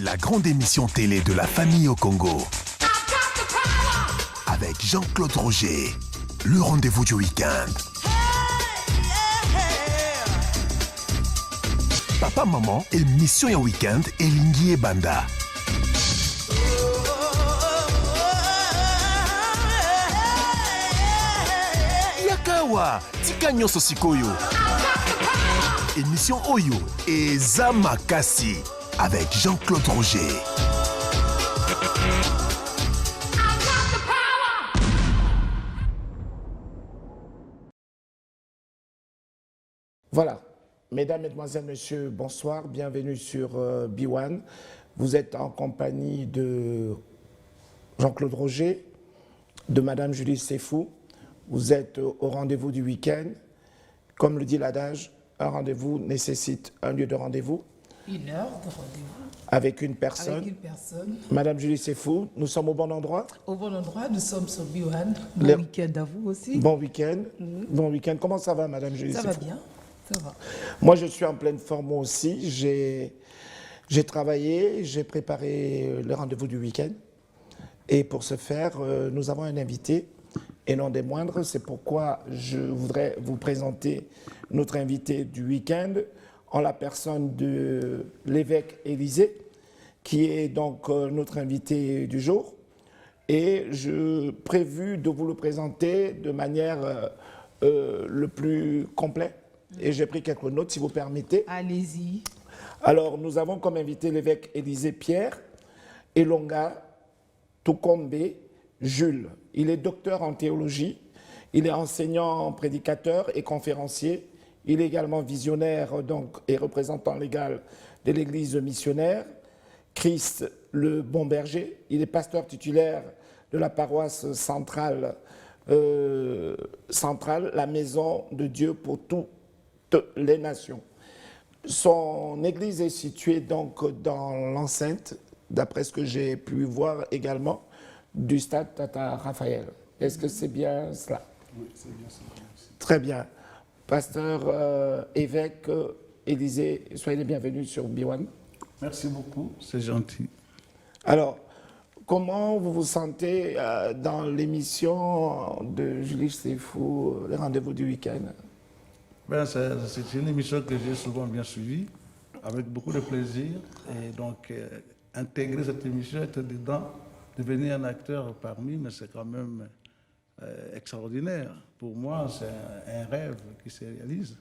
La grande émission télé de la famille au Congo. Avec Jean-Claude Roger. Le rendez-vous du week-end. Papa, maman, émission et week-end et Lingi et Banda. Yakawa, tika nyonso sikoyo. Émission Oyo et Zamakasi avec Jean-Claude Roger. Voilà. Mesdames, Mesdemoiselles, Messieurs, bonsoir. Bienvenue sur B1. Vous êtes en compagnie de Jean-Claude Roger, de Madame Julie Sefou. Vous êtes au rendez-vous du week-end. Comme le dit l'adage, un rendez-vous nécessite un lieu de rendez-vous. Une heure de rendez-vous. Avec une personne. Avec une personne. Madame Julie Sefou, nous sommes au bon endroit. Au bon endroit, nous sommes sur B1. Bon week-end à vous aussi. Bon week-end. Bon week-end. Comment ça va, Madame Julie Sefou? Ça va bien. Ça va. Moi, je suis en pleine forme moi aussi. J'ai travaillé, j'ai préparé le rendez-vous du week-end. Et pour ce faire, nous avons un invité, et non des moindres. C'est pourquoi je voudrais vous présenter notre invité du week-end, en la personne de l'évêque Élisée, qui est donc notre invité du jour. Et je prévu de vous le présenter de manière le plus complète. Et j'ai pris quelques notes, si vous permettez. Allez-y. Alors, nous avons comme invité l'évêque Élisée Pierre Elonga Toukombe Jules. Il est docteur en théologie, il est enseignant, prédicateur et conférencier. Il est également visionnaire donc, et représentant légal de l'Église missionnaire Christ le Bon Berger. Il est pasteur titulaire de la paroisse centrale, la Maison de Dieu pour toutes les nations. Son église est située donc dans l'enceinte, d'après ce que j'ai pu voir également, du stade Tata Raphaël. Est-ce que c'est bien cela? Oui, c'est bien cela. Très bien. Pasteur évêque Élisée, soyez les bienvenus sur B1. Merci beaucoup, c'est gentil. Alors, comment vous vous sentez dans l'émission de Julie Sefou, les rendez-vous du week-end? Ben, c'est une émission que j'ai souvent bien suivie, avec beaucoup de plaisir. Et donc, intégrer cette émission, être dedans, devenir un acteur parmi, mais c'est quand même extraordinaire. Pour moi, c'est un rêve qui se réalise.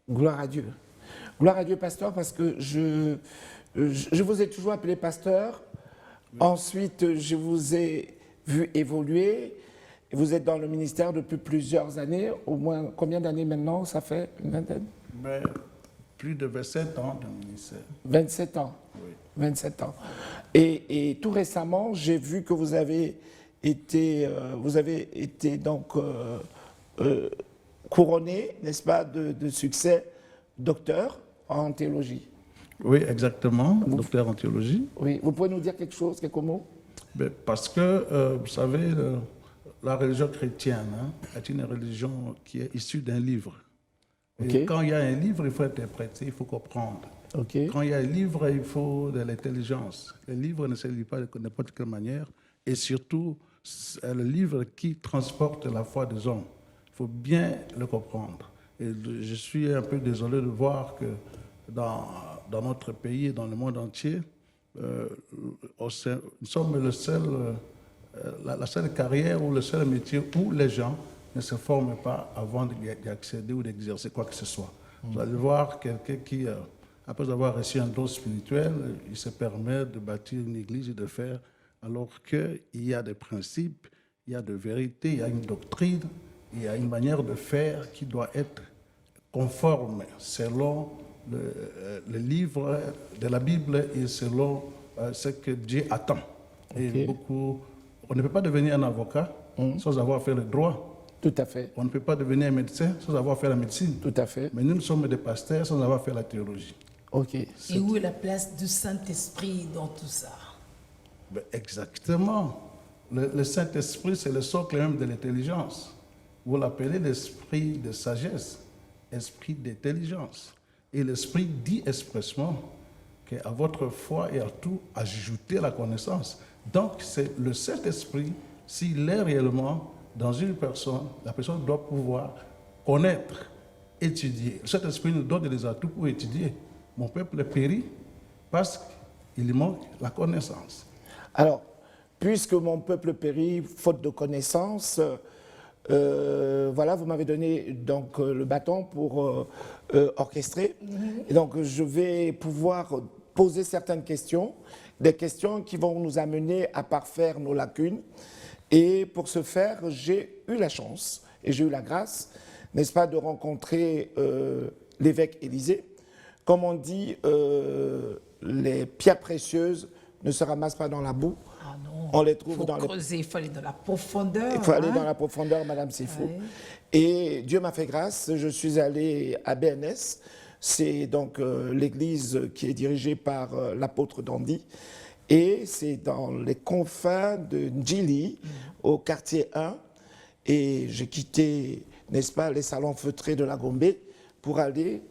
Gloire à Dieu. Gloire à Dieu, pasteur, parce que je vous ai toujours appelé pasteur. Oui. Ensuite, je vous ai vu évoluer. Vous êtes dans le ministère depuis plusieurs années. Au moins, combien d'années maintenant? Ça fait une vingtaine? Ben, plus de 27 ans dans le ministère. 27 ans. Oui. 27 ans. Et tout récemment, j'ai vu que vous avez été donc couronné, n'est-ce pas, de succès docteur en théologie. Oui, exactement, docteur en théologie. Oui, vous pouvez nous dire quelque chose, quelques mots? Ben, parce que, vous savez, la religion chrétienne est une religion qui est issue d'un livre. Okay. Et quand il y a un livre, il faut interpréter, il faut comprendre. Okay. Quand il y a un livre, il faut de l'intelligence. Le livre ne se lit pas de n'importe quelle manière. Et surtout, c'est le livre qui transporte la foi des hommes. Il faut bien le comprendre. Et je suis un peu désolé de voir que dans notre pays et dans le monde entier, nous sommes le seul... la seule carrière ou le seul métier où les gens ne se forment pas avant d'y accéder ou d'exercer quoi que ce soit. Vous allez voir quelqu'un qui, après avoir reçu un don spirituel, il se permet de bâtir une église et de faire, alors qu'il y a des principes, il y a des vérités, il y a une doctrine, il y a une manière de faire qui doit être conforme selon le livre de la Bible et selon ce que Dieu attend. Okay. Et beaucoup... On ne peut pas devenir un avocat sans avoir fait le droit. Tout à fait. On ne peut pas devenir un médecin sans avoir fait la médecine. Tout à fait. Mais nous sommes des pasteurs sans avoir fait la théologie. Ok. Et où est la place du Saint-Esprit dans tout ça? Ben exactement. Le Saint-Esprit, c'est le socle même de l'intelligence. Vous l'appelez l'esprit de sagesse, esprit d'intelligence. Et l'esprit dit expressement qu'à votre foi et à tout, ajouter la connaissance. Donc, c'est le Saint-Esprit, s'il est réellement dans une personne, la personne doit pouvoir connaître, étudier. Le Saint-Esprit nous donne des atouts pour étudier. Mon peuple périt parce qu'il manque la connaissance. Alors, puisque mon peuple périt faute de connaissance, voilà, vous m'avez donné donc le bâton pour orchestrer. Et donc, je vais pouvoir poser certaines questions, des questions qui vont nous amener à parfaire nos lacunes. Et pour ce faire, j'ai eu la chance et j'ai eu la grâce, n'est-ce pas, de rencontrer l'évêque Élisée. Comme on dit, les pierres précieuses ne se ramassent pas dans la boue. Ah non, On les trouve faut dans creuser, il faut aller dans la profondeur. Il faut aller dans la profondeur, Madame Sifou. Ouais. Et Dieu m'a fait grâce, je suis allé à BNS, c'est donc l'église qui est dirigée par l'apôtre Dandy, et c'est dans les confins de Ndjili, au quartier 1, et j'ai quitté, n'est-ce pas, les salons feutrés de la Gombe pour aller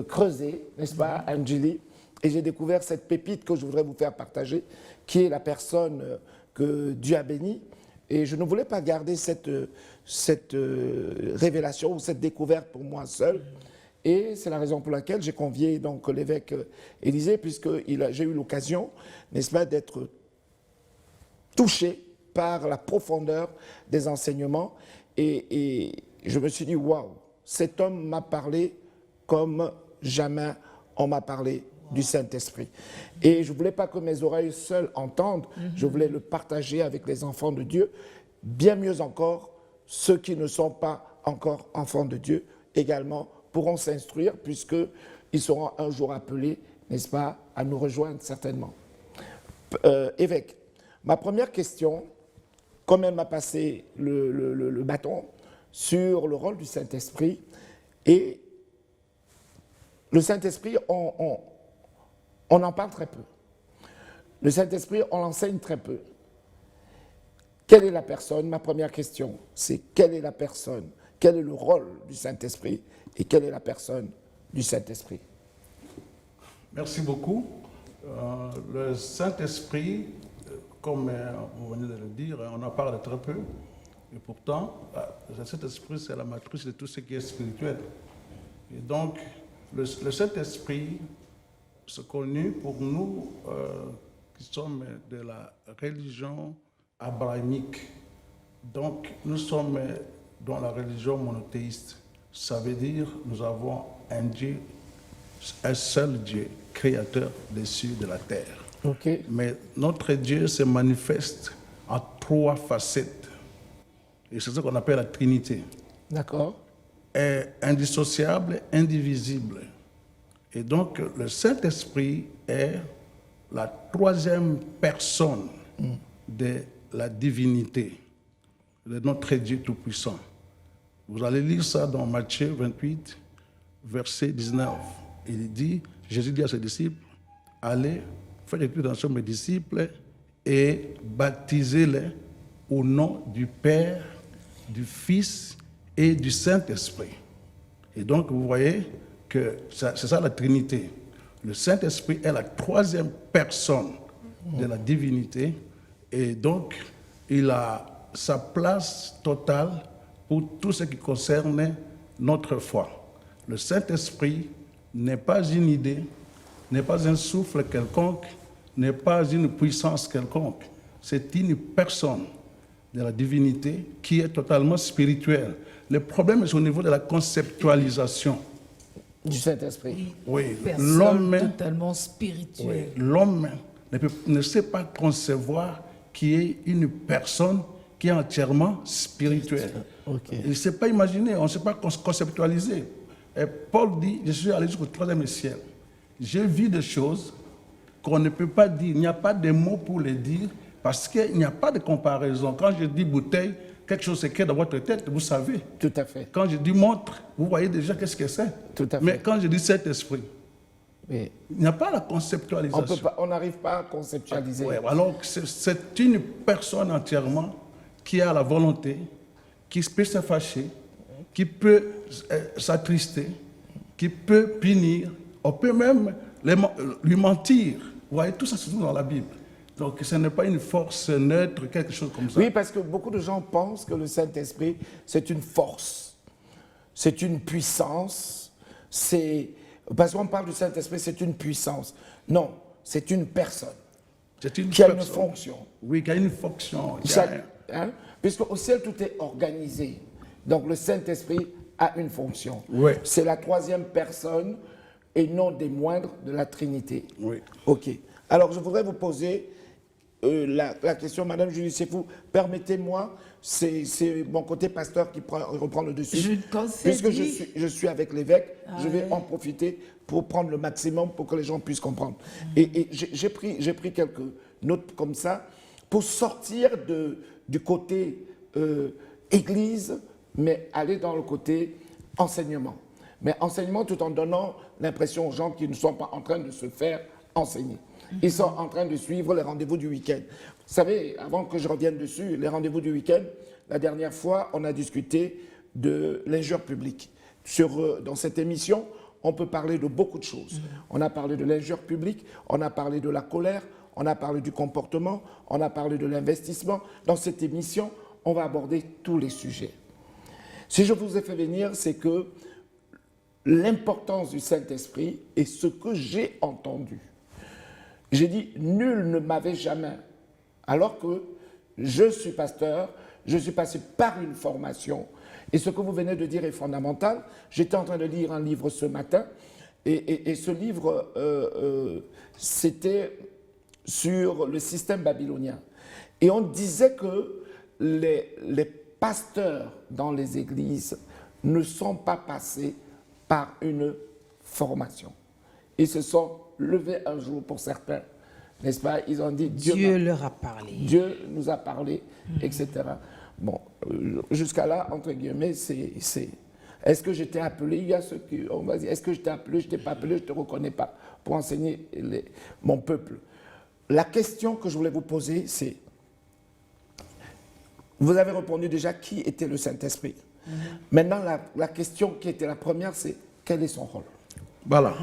creuser, n'est-ce pas, à Ndjili, et j'ai découvert cette pépite que je voudrais vous faire partager, qui est la personne que Dieu a bénie. Et je ne voulais pas garder cette révélation ou cette découverte pour moi seul. Et c'est la raison pour laquelle j'ai convié donc l'évêque Élisée, puisque j'ai eu l'occasion, n'est-ce pas, d'être touché par la profondeur des enseignements. Et je me suis dit, waouh, cet homme m'a parlé comme jamais on m'a parlé du Saint-Esprit. Et je ne voulais pas que mes oreilles seules entendent, je voulais le partager avec les enfants de Dieu, bien mieux encore, ceux qui ne sont pas encore enfants de Dieu également pourront s'instruire puisqu'ils seront un jour appelés, n'est-ce pas, à nous rejoindre certainement. Évêque, ma première question, comme elle m'a passé le bâton sur le rôle du Saint-Esprit, et le Saint-Esprit, on en parle très peu. Le Saint-Esprit, on l'enseigne très peu. Quelle est la personne? Ma première question, c'est quelle est la personne? Quel est le rôle du Saint-Esprit? Et quelle est la personne du Saint-Esprit? Merci beaucoup. Le Saint-Esprit, comme vous venez de le dire, on en parle très peu. Et pourtant, le Saint-Esprit, c'est la matrice de tout ce qui est spirituel. Et donc, le Saint-Esprit, c'est connu pour nous qui sommes de la religion abrahamique. Donc, nous sommes dans la religion monothéiste. Ça veut dire nous avons un Dieu, un seul Dieu, créateur des cieux et de la terre. Okay. Mais notre Dieu se manifeste en 3 facettes. Et c'est ce qu'on appelle la Trinité. D'accord. Est indissociable, indivisible. Et donc, le Saint-Esprit est la 3e personne de la divinité, de notre Dieu Tout-Puissant. Vous allez lire ça dans Matthieu 28, verset 19. Il dit, Jésus dit à ses disciples, allez, faites l'éducation de mes disciples et baptisez-les au nom du Père, du Fils et du Saint-Esprit. Et donc, vous voyez que c'est ça la Trinité. Le Saint-Esprit est la 3e personne de la divinité et donc il a sa place totale pour tout ce qui concerne notre foi. Le Saint-Esprit n'est pas une idée, n'est pas un souffle quelconque, n'est pas une puissance quelconque. C'est une personne de la divinité qui est totalement spirituelle. Le problème est au niveau de la conceptualisation. Du Saint-Esprit. Oui, Personne totalement spirituelle. Oui, l'homme ne sait pas concevoir qu'il y ait une personne qui est entièrement spirituelle. Okay. Il ne sait pas imaginer, on ne sait pas conceptualiser. Et Paul dit, je suis allé jusqu'au 3e ciel. J'ai vu des choses qu'on ne peut pas dire. Il n'y a pas de mots pour les dire parce qu'il n'y a pas de comparaison. Quand je dis bouteille, quelque chose c'est dans votre tête, vous savez. Tout à fait. Quand je dis montre, vous voyez déjà qu'est-ce que c'est. Tout à fait. Mais quand je dis Saint-Esprit, oui. Il n'y a pas la conceptualisation. On n'arrive pas à conceptualiser. Ouais, alors c'est une personne entièrement qui a la volonté, qui peut se fâcher, qui peut s'attrister, qui peut punir. On peut même lui mentir. Vous voyez, tout ça se trouve dans la Bible. Donc ce n'est pas une force neutre, quelque chose comme ça. Oui, parce que beaucoup de gens pensent que le Saint-Esprit, c'est une force, c'est une puissance. Parce qu'on parle du Saint-Esprit, c'est une puissance. Non, c'est une personne qui a une fonction. Oui, qui a une fonction. Puisque au ciel, tout est organisé. Donc le Saint-Esprit a une fonction. Oui. C'est la troisième personne et non des moindres de la Trinité. Oui. OK. Alors je voudrais vous poser la question, Madame Julie Sefou, permettez-moi, c'est mon côté pasteur qui reprend le dessus. Puisque je suis avec l'évêque, je vais en profiter pour prendre le maximum pour que les gens puissent comprendre. Et j'ai pris quelques notes comme ça pour sortir du côté église, mais aller dans le côté enseignement. Mais enseignement tout en donnant l'impression aux gens qui ne sont pas en train de se faire enseigner. Ils sont en train de suivre les rendez-vous du week-end. Vous savez, avant que je revienne dessus, les rendez-vous du week-end, la dernière fois, on a discuté de l'injure publique. Dans cette émission, on peut parler de beaucoup de choses. On a parlé de l'injure publique, on a parlé de la colère, on a parlé du comportement, on a parlé de l'investissement. Dans cette émission, on va aborder tous les sujets. Si je vous ai fait venir, c'est que l'importance du Saint-Esprit est ce que j'ai entendu. J'ai dit, nul ne m'avait jamais, alors que je suis pasteur, je suis passé par une formation. Et ce que vous venez de dire est fondamental. J'étais en train de lire un livre ce matin, et ce livre, c'était sur le système babylonien. Et on disait que les pasteurs dans les églises ne sont pas passés par une formation. Ils se sont levés un jour pour certains, n'est-ce pas? Ils ont dit Dieu leur a parlé. Dieu nous a parlé, etc. Bon, jusqu'à là, entre guillemets, c'est est-ce que j'étais appelé? Il y a ceux qui, on va dire, est-ce que j'étais appelé? Je ne t'ai pas appelé, je ne te reconnais pas, pour enseigner mon peuple. La question que je voulais vous poser, c'est, vous avez répondu déjà qui était le Saint-Esprit. Maintenant, la question qui était la première, c'est quel est son rôle? Voilà.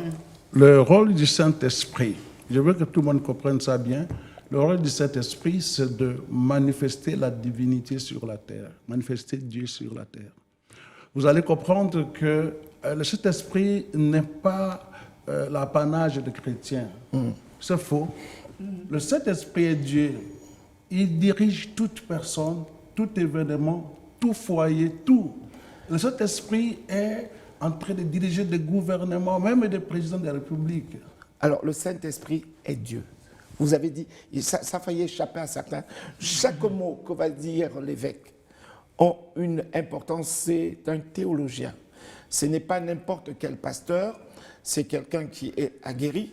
Le rôle du Saint-Esprit, je veux que tout le monde comprenne ça bien. Le rôle du Saint-Esprit, c'est de manifester la divinité sur la terre, manifester Dieu sur la terre. Vous allez comprendre que le Saint-Esprit n'est pas l'apanage des chrétiens. C'est faux. Le Saint-Esprit est Dieu. Il dirige toute personne, tout événement, tout foyer, tout. Le Saint-Esprit est en train de diriger des gouvernements, même des présidents de la République. Alors, le Saint-Esprit est Dieu. Vous avez dit, ça a failli échapper à certains. Chaque mot que va dire l'évêque a une importance, c'est un théologien. Ce n'est pas n'importe quel pasteur, c'est quelqu'un qui est aguerri.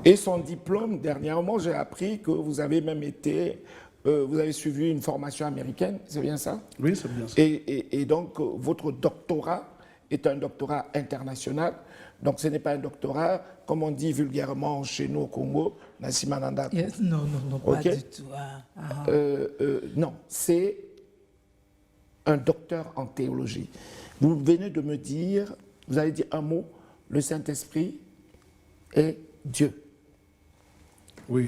Et son diplôme, dernièrement, j'ai appris que vous avez même été, vous avez suivi une formation américaine, c'est bien ça? Oui, c'est bien ça. Et donc, votre doctorat est un doctorat international. Donc, ce n'est pas un doctorat, comme on dit vulgairement chez nous au Congo, Nassimananda. Yes, non, pas du tout. Non, c'est un docteur en théologie. Vous venez de me dire, vous avez dit un mot, le Saint-Esprit est Dieu. Oui.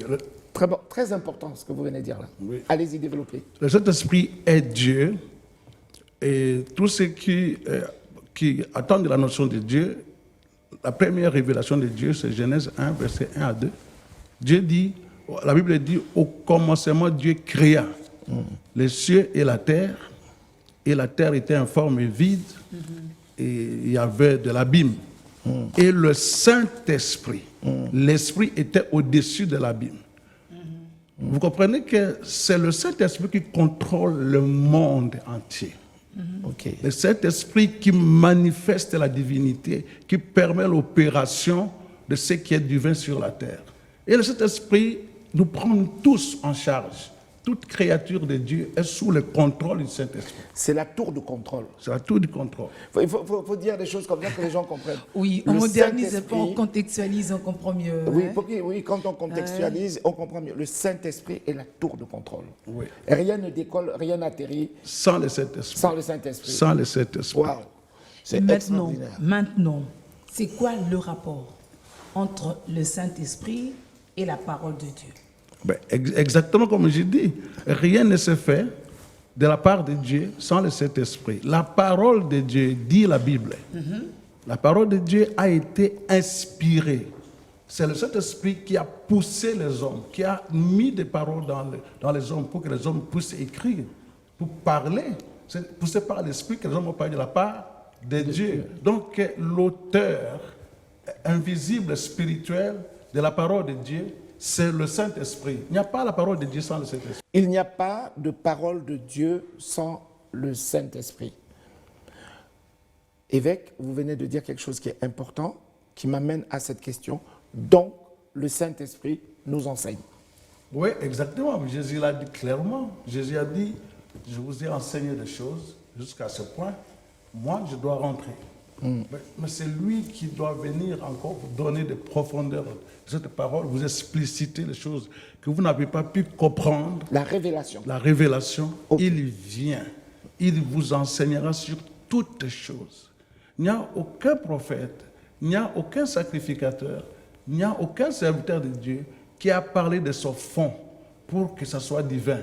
Très important ce que vous venez de dire là. Oui. Allez-y, développez. Le Saint-Esprit est Dieu, et tous ceux qui attendent de la notion de Dieu, la première révélation de Dieu, c'est Genèse 1, verset 1 à 2. Dieu dit, la Bible dit, au commencement, Dieu créa les cieux et la terre était informe et vide, et il y avait de l'abîme. Et le Saint-Esprit, l'Esprit était au-dessus de l'abîme. Vous comprenez que c'est le Saint-Esprit qui contrôle le monde entier. Okay. Le Saint-Esprit qui manifeste la divinité, qui permet l'opération de ce qui est divin sur la terre. Et le Saint-Esprit nous prend tous en charge. Toute créature de Dieu est sous le contrôle du Saint-Esprit. C'est la tour de contrôle. C'est la tour du contrôle. Il faut dire des choses comme ça que les gens comprennent. Oui, on modernise, on contextualise, on comprend mieux. Oui, hein? oui, quand on contextualise, on comprend mieux. Le Saint-Esprit est la tour de contrôle. Oui. Rien ne décolle, rien n'atterrit Sans le Saint-Esprit. sans le Saint-Esprit. Sans le Saint-Esprit. Waouh, c'est extraordinaire. Maintenant, c'est quoi le rapport entre le Saint-Esprit et la parole de Dieu? Ben, exactement comme j'ai dit, rien ne se fait de la part de Dieu sans le Saint-Esprit. La parole de Dieu, dit la Bible, la parole de Dieu a été inspirée. C'est le Saint-Esprit qui a poussé les hommes, qui a mis des paroles dans les hommes pour que les hommes puissent écrire, pour parler. C'est poussé par l'Esprit que les hommes ont parlé de la part de Dieu. Donc l'auteur invisible, spirituel de la parole de Dieu, c'est le Saint-Esprit. Il n'y a pas la parole de Dieu sans le Saint-Esprit. Il n'y a pas de parole de Dieu sans le Saint-Esprit. Évêque, vous venez de dire quelque chose qui est important, qui m'amène à cette question. Donc, le Saint-Esprit nous enseigne. Oui, exactement. Jésus l'a dit clairement. Jésus a dit, je vous ai enseigné des choses jusqu'à ce point. Moi, je dois rentrer. Mais c'est lui qui doit venir encore vous donner des profondeurs de cette parole, vous expliciter les choses que vous n'avez pas pu comprendre. La révélation. La révélation, il vient. Il vous enseignera sur toutes choses. Il n'y a aucun prophète, il n'y a aucun sacrificateur, il n'y a aucun serviteur de Dieu qui a parlé de son fond pour que ça soit divin.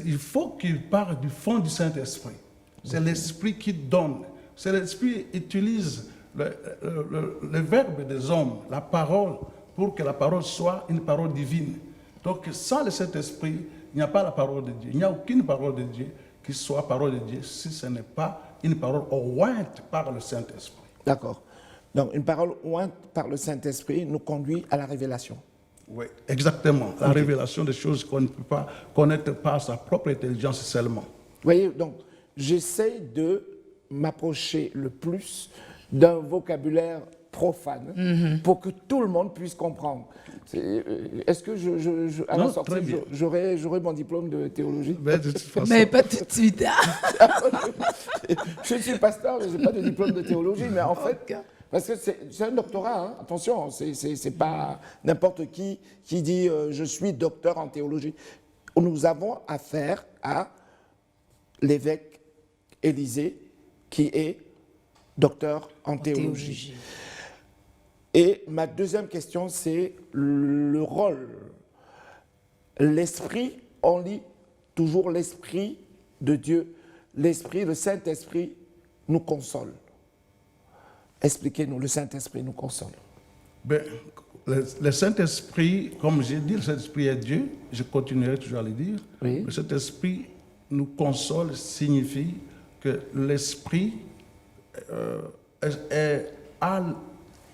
Il faut qu'il parle du fond du Saint-Esprit. C'est l'Esprit qui donne. C'est l'Esprit qui utilise le verbe des hommes, la parole, pour que la parole soit une parole divine. Donc, sans le Saint-Esprit, il n'y a pas la parole de Dieu. Il n'y a aucune parole de Dieu qui soit parole de Dieu si ce n'est pas une parole ointe par le Saint-Esprit. D'accord. Donc, une parole ointe par le Saint-Esprit nous conduit à la révélation. Oui, exactement. La révélation des choses qu'on ne peut pas connaître par sa propre intelligence seulement. Vous voyez, donc, j'essaie de m'approcher le plus d'un vocabulaire profane pour que tout le monde puisse comprendre. Est-ce que à la sortie, j'aurai mon diplôme de théologie? Mais pas tout de suite. Je suis pasteur, mais je n'ai pas de diplôme de théologie, mais en fait, parce que c'est un doctorat, hein, attention, c'est pas n'importe qui dit je suis docteur en théologie. Nous avons affaire à l'évêque Élisée, qui est docteur en théologie. Et ma deuxième question, c'est le rôle. L'esprit, on lit toujours l'esprit de Dieu. L'esprit, le Saint-Esprit nous console. Expliquez-nous, le Saint-Esprit nous console. Ben, le Saint-Esprit, comme j'ai dit, le Saint-Esprit est Dieu, je continuerai toujours à le dire. Oui. Le Saint-Esprit nous console signifie que l'Esprit a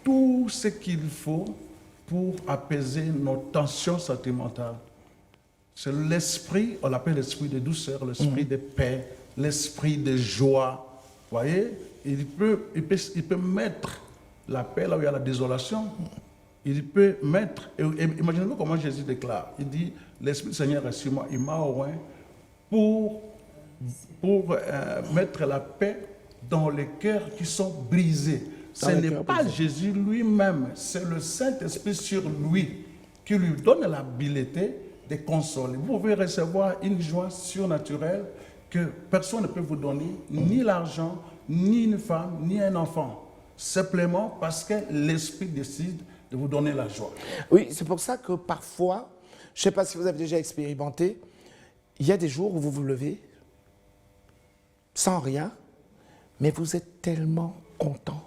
tout ce qu'il faut pour apaiser nos tensions sentimentales. C'est l'esprit, on l'appelle l'esprit de douceur, l'esprit de paix, l'esprit de joie. Vous voyez, il peut mettre la paix là où il y a la désolation. Il peut mettre, imaginez-vous comment Jésus déclare. Il dit, l'Esprit du Seigneur est sur moi, il m'a oint pour mettre la paix dans les cœurs qui sont brisés. Ce n'est pas Jésus lui-même, c'est le Saint-Esprit sur lui qui lui donne l'habileté de consoler. Vous pouvez recevoir une joie surnaturelle que personne ne peut vous donner, ni l'argent, ni une femme, ni un enfant. Simplement parce que l'Esprit décide de vous donner la joie. Oui, c'est pour ça que parfois, je ne sais pas si vous avez déjà expérimenté, il y a des jours où vous vous levez sans rien, mais vous êtes tellement content,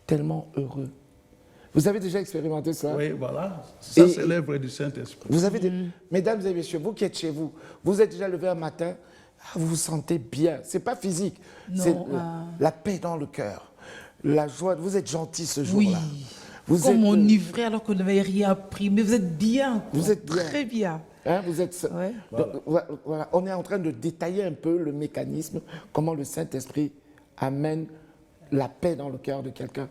tellement heureux. Vous avez déjà expérimenté ça? Oui, voilà. Ça, c'est l'œuvre du Saint-Esprit. Vous avez mesdames et messieurs, vous qui êtes chez vous, vous êtes déjà levé un matin, vous vous sentez bien. Ce n'est pas physique, c'est la paix dans le cœur, la joie. Vous êtes gentil ce jour-là. Oui. Vous Comme êtes, enivré alors qu'on n'avait rien appris. Mais vous êtes bien. Quoi. Vous êtes bien. Très bien. Hein, vous êtes, Ouais. voilà, on est en train de détailler un peu le mécanisme, comment le Saint-Esprit amène la paix dans le cœur de quelqu'un.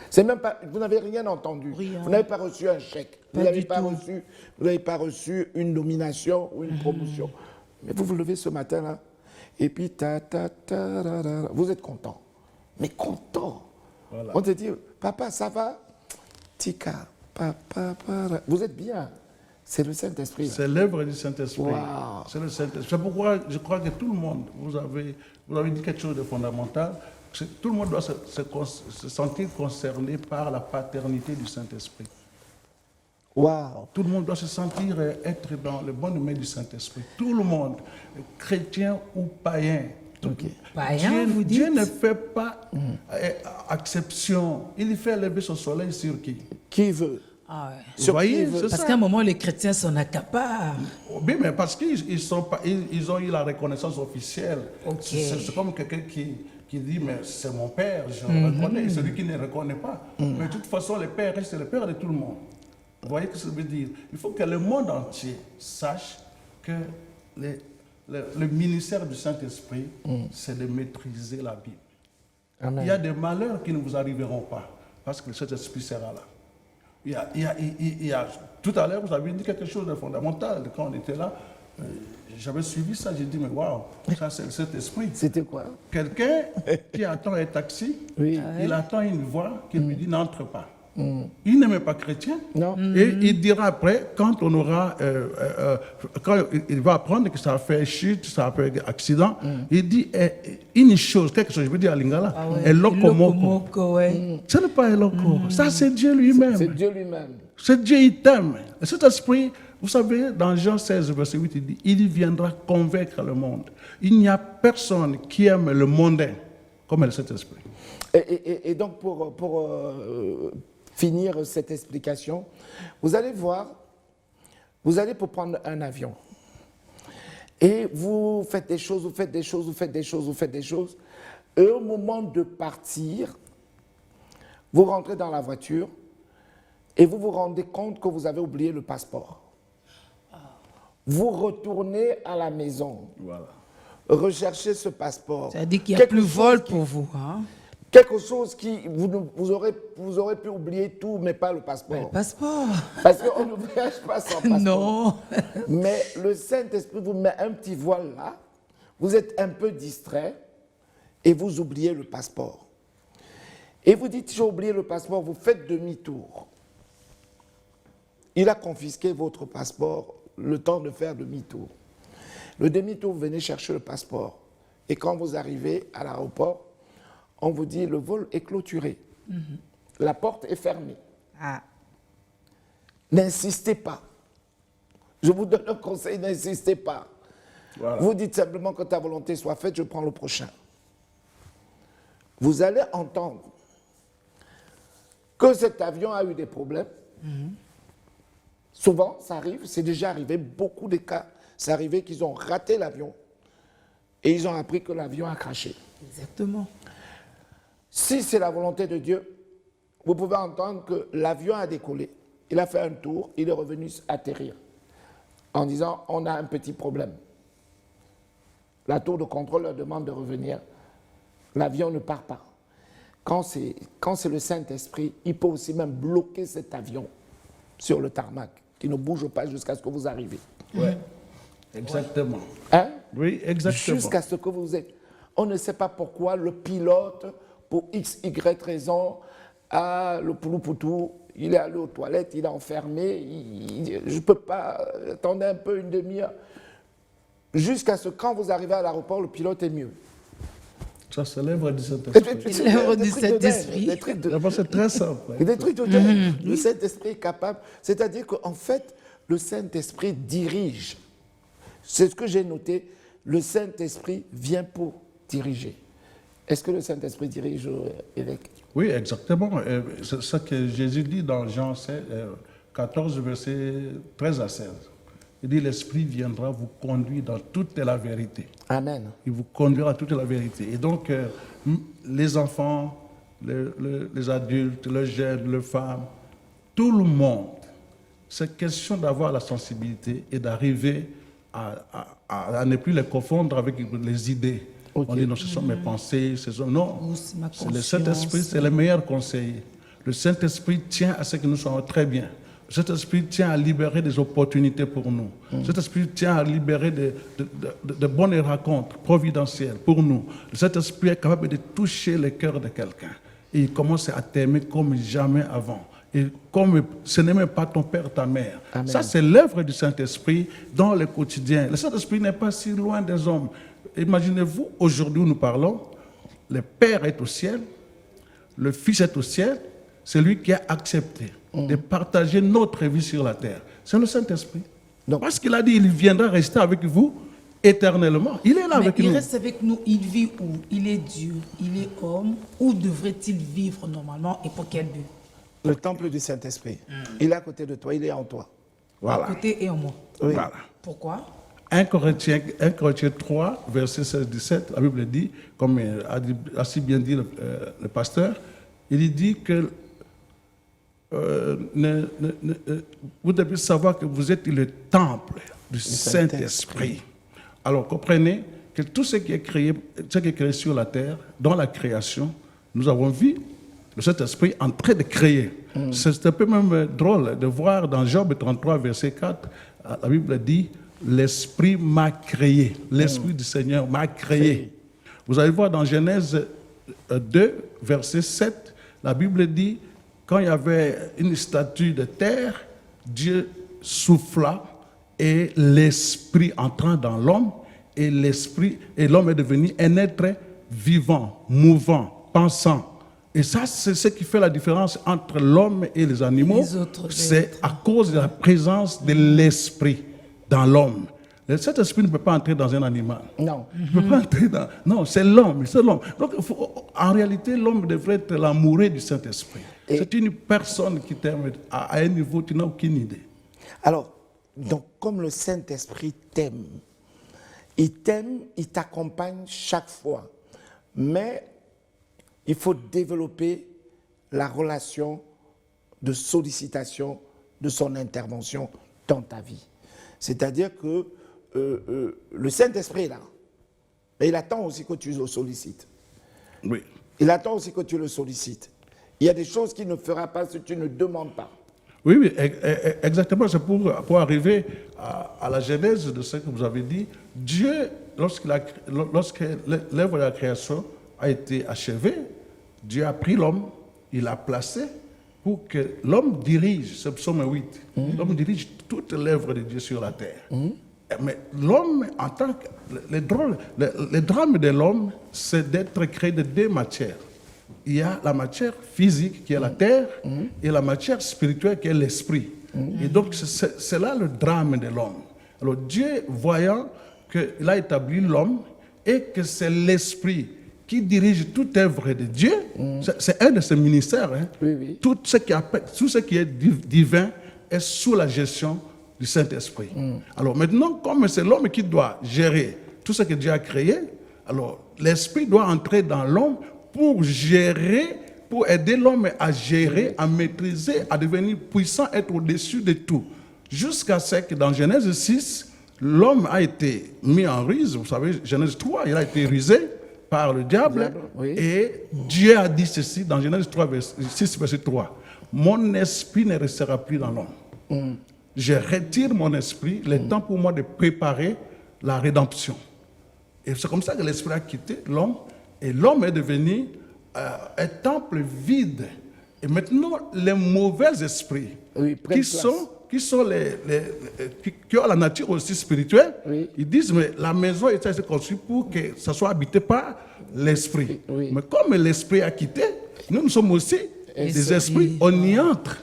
C'est même pas, vous n'avez rien entendu. Rien. Vous n'avez pas reçu un chèque. Vous n'avez pas reçu une nomination ou une promotion. Mais vous vous levez ce matin-là, et puis vous êtes content. Mais content. Voilà. On te dit, papa, ça va? Tika, papa, vous êtes bien. C'est le Saint-Esprit. C'est l'œuvre du Saint-Esprit. Wow. C'est le Saint-Esprit. C'est pourquoi je crois que tout le monde, vous avez dit quelque chose de fondamental. Tout le monde doit se sentir concerné par la paternité du Saint-Esprit. Waouh. Tout le monde doit se sentir être dans le bon domaine du Saint-Esprit. Tout le monde, chrétien ou païen. Païen, vous dites? Dieu ne fait pas exception. Il fait lever son soleil sur qui? Qui veut? Ah ouais. Vous voyez, c'est Parce ça. qu'à un moment, les chrétiens s'en accaparent. Oui, mais parce qu'ils ont eu la reconnaissance officielle. Ok. C'est comme quelqu'un qui dit, mais c'est mon père, je le reconnais, et celui qui ne le reconnaît pas. Mais de toute façon, le père reste le père de tout le monde. Vous voyez ce que ça veut dire? Il faut que le monde entier sache que le ministère du Saint-Esprit, c'est de maîtriser la Bible. Amen. Il y a des malheurs qui ne vous arriveront pas, parce que le Saint-Esprit sera là. Il y a tout à l'heure, vous avez dit quelque chose de fondamental. Quand on était là, j'avais suivi ça, j'ai dit, mais waouh, ça c'est le Saint-Esprit. C'était quoi? Quelqu'un qui attend un taxi, Oui. il attend une voix qui lui dit n'entre pas. Il n'est même pas chrétien. Non. Et il dira après, quand on aura, quand il va apprendre que ça a fait chute, ça a fait accident, il dit une chose, quelque chose, je veux dire à Lingala, et Lokomoko, ouais. ce n'est pas Eloko, ça c'est Dieu lui-même. C'est Dieu lui-même. C'est Dieu, il t'aime. Et cet esprit, vous savez, dans Jean 16, verset 8, il dit, il viendra convaincre le monde. Il n'y a personne qui aime le mondain comme cet esprit. Et donc, pour finir cette explication, vous allez voir, vous allez pour prendre un avion. Et vous faites des choses, vous faites des choses, vous faites des choses, vous faites des choses. Et au moment de partir, vous rentrez dans la voiture et vous vous rendez compte que vous avez oublié le passeport. Vous retournez à la maison. Voilà. Recherchez ce passeport. Ça veut dire qu'il n'y a plus vol pour vous. Hein? Quelque chose qui, vous aurez pu oublier tout, mais pas le passeport. Le passeport. Parce qu'on ne voyage pas sans passeport. Non. Mais le Saint-Esprit vous met un petit voile là, vous êtes un peu distrait et vous oubliez le passeport. Et vous dites, j'ai oublié le passeport, vous faites demi-tour. Il a confisqué votre passeport, le temps de faire demi-tour. Le demi-tour, vous venez chercher le passeport. Et quand vous arrivez à l'aéroport, on vous dit, le vol est clôturé. La porte est fermée. Ah. N'insistez pas. Je vous donne un conseil, n'insistez pas. Voilà. Vous dites simplement que ta volonté soit faite, je prends le prochain. Vous allez entendre que cet avion a eu des problèmes. Souvent, ça arrive, c'est déjà arrivé, beaucoup de cas, c'est arrivé qu'ils ont raté l'avion et ils ont appris que l'avion a craché. Exactement. Si c'est la volonté de Dieu, vous pouvez entendre que l'avion a décollé, il a fait un tour, il est revenu atterrir en disant on a un petit problème. La tour de contrôle leur demande de revenir, l'avion ne part pas. Quand c'est le Saint-Esprit, il peut aussi même bloquer cet avion sur le tarmac, qui ne bouge pas jusqu'à ce que vous arrivez. Oui, exactement. Hein? Oui, exactement. Jusqu'à ce que vous êtes. On ne sait pas pourquoi le pilote, pour X, Y raison, a le poulouputou, il est allé aux toilettes, il est enfermé, je ne peux pas, attendez un peu, une demi-heure. Jusqu'à ce que quand vous arrivez à l'aéroport, le pilote est mieux. Ça, c'est l'œuvre du Saint-Esprit. L'œuvre du Saint-Esprit. C'est très simple. Des trucs de dingue. Le Saint-Esprit est capable. C'est-à-dire qu'en fait, le Saint-Esprit dirige. C'est ce que j'ai noté. Le Saint-Esprit vient pour diriger. Est-ce que le Saint-Esprit dirige, évêque? Oui, exactement. C'est ce que Jésus dit dans Jean 14, versets 13 à 16. Il dit, l'Esprit viendra vous conduire dans toute la vérité. Amen. Il vous conduira à toute la vérité. Et donc, les enfants, les adultes, les jeunes, les femmes, tout le monde, c'est question d'avoir la sensibilité et d'arriver à ne plus les confondre avec les idées. Okay. On dit non, ce sont mes pensées, non, c'est le Saint-Esprit, c'est le meilleur conseiller. Le Saint-Esprit tient à ce que nous soyons très bien. Le Saint-Esprit tient à libérer des opportunités pour nous. Le Saint-Esprit tient à libérer de bonnes rencontres providentielles pour nous. Le Saint-Esprit est capable de toucher le cœur de quelqu'un. Et il commence à t'aimer comme jamais avant. Et comme ce n'est même pas ton père, ta mère. Amen. Ça, c'est l'œuvre du Saint-Esprit dans le quotidien. Le Saint-Esprit n'est pas si loin des hommes. Imaginez-vous, aujourd'hui nous parlons, le Père est au ciel, le Fils est au ciel, c'est lui qui a accepté de partager notre vie sur la terre. C'est le Saint-Esprit. Parce qu'il a dit, il viendra rester avec vous éternellement. Il est là avec Mais nous. il reste avec nous, il vit où? Il est Dieu, il est homme. Où devrait-il vivre normalement et pour quel but? Le temple du Saint-Esprit. Il est à côté de toi, il est en toi. Voilà. À côté et en moi. Oui. Voilà. Pourquoi? 1 Corinthiens 3, verset 16-17, la Bible dit, comme a si bien dit le pasteur, il dit que vous devez savoir que vous êtes le temple du Saint-Esprit. Alors comprenez que tout ce qui est créé sur la terre, dans la création, nous avons vu le Saint-Esprit en train de créer. C'est un peu même drôle de voir dans Job 33, verset 4, la Bible dit, l'Esprit m'a créé, l'Esprit du Seigneur m'a créé. Vous allez voir dans Genèse 2, verset 7, la Bible dit, quand il y avait une statue de terre, Dieu souffla et l'Esprit entra dans l'homme et l'homme est devenu un être vivant, mouvant, pensant. Et ça, c'est ce qui fait la différence entre l'homme et les animaux. C'est à cause de la présence de l'Esprit dans l'homme. Cet esprit ne peut pas entrer dans un animal. Non. Il ne peut pas entrer dans... Non, c'est l'homme, c'est l'homme. Donc, en réalité, l'homme devrait être l'amoureux du Saint-Esprit. C'est une personne qui t'aime à un niveau, tu n'as aucune idée. Alors, donc, comme le Saint-Esprit t'aime, il t'accompagne chaque fois. Mais il faut développer la relation de sollicitation de son intervention dans ta vie. C'est-à-dire que le Saint-Esprit est là. Mais il attend aussi que tu le sollicites. Oui. Il attend aussi que tu le sollicites. Il y a des choses qu'il ne fera pas si tu ne demandes pas. Oui, oui, exactement. C'est pour arriver à la genèse de ce que vous avez dit. Dieu, lorsque l'œuvre de la création a été achevée, Dieu a pris l'homme, il l'a placé pour que l'homme dirige, c'est Psaume 8, l'homme dirige toute l'œuvre de Dieu sur la terre. Mais l'homme, en tant que... Le drame de l'homme, c'est d'être créé de deux matières. Il y a la matière physique qui est la terre et la matière spirituelle qui est l'esprit. Et donc, c'est là le drame de l'homme. Alors, Dieu, voyant qu'il a établi l'homme et que c'est l'esprit qui dirige toute œuvre de Dieu, c'est un de ses ministères. Hein. Oui, oui. Tout ce qui est divin est sous la gestion du Saint-Esprit. Alors maintenant, comme c'est l'homme qui doit gérer tout ce que Dieu a créé, alors l'Esprit doit entrer dans l'homme pour gérer, pour aider l'homme à gérer, à maîtriser, à devenir puissant, être au-dessus de tout. Jusqu'à ce que dans Genèse 6, l'homme a été mis en ruse. Vous savez, Genèse 3, il a été rusé par le diable. Oui. Et Dieu a dit ceci dans Genèse 3, 6, verset 3. Mon esprit ne restera plus dans l'homme. Je retire mon esprit, le temps pour moi de préparer la rédemption. Et c'est comme ça que l'esprit a quitté l'homme. Et l'homme est devenu un temple vide. Et maintenant, les mauvais esprits, qui ont la nature aussi spirituelle, ils disent, mais la maison a été construite pour que ça soit habité par l'esprit. Mais comme l'esprit a quitté, nous sommes aussi des esprits, on y entre.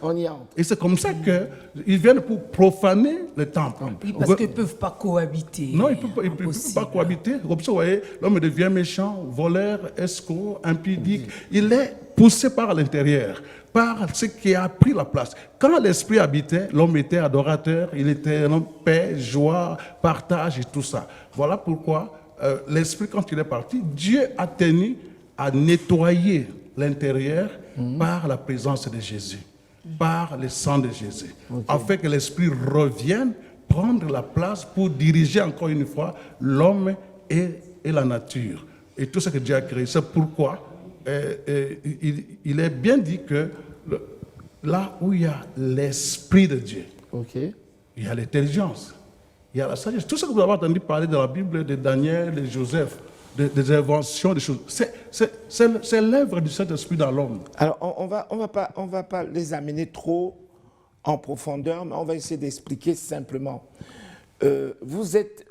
Et c'est comme ça qu'ils viennent pour profaner le temple. Oui, parce qu'ils ne peuvent pas cohabiter. Non, ils ne peuvent pas cohabiter. Comme ça, vous voyez, l'homme devient méchant, voleur, escroc, impudique. Il est poussé par l'intérieur, par ce qui a pris la place. Quand l'esprit habitait, l'homme était adorateur, il était un homme paix, joie, partage et tout ça. Voilà pourquoi l'esprit, quand il est parti, Dieu a tenu à nettoyer l'intérieur par la présence de Jésus, par le sang de Jésus, afin que l'esprit revienne prendre la place pour diriger encore une fois l'homme et la nature et tout ce que Dieu a créé. C'est pourquoi il est bien dit que là où il y a l'esprit de Dieu, il y a l'intelligence, il y a la sagesse. Tout ce que vous avez entendu parler dans la Bible de Daniel, de Joseph, des inventions, des choses. C'est l'œuvre du Saint-Esprit dans l'homme. Alors, on va pas les amener trop en profondeur, mais on va essayer d'expliquer simplement. Vous êtes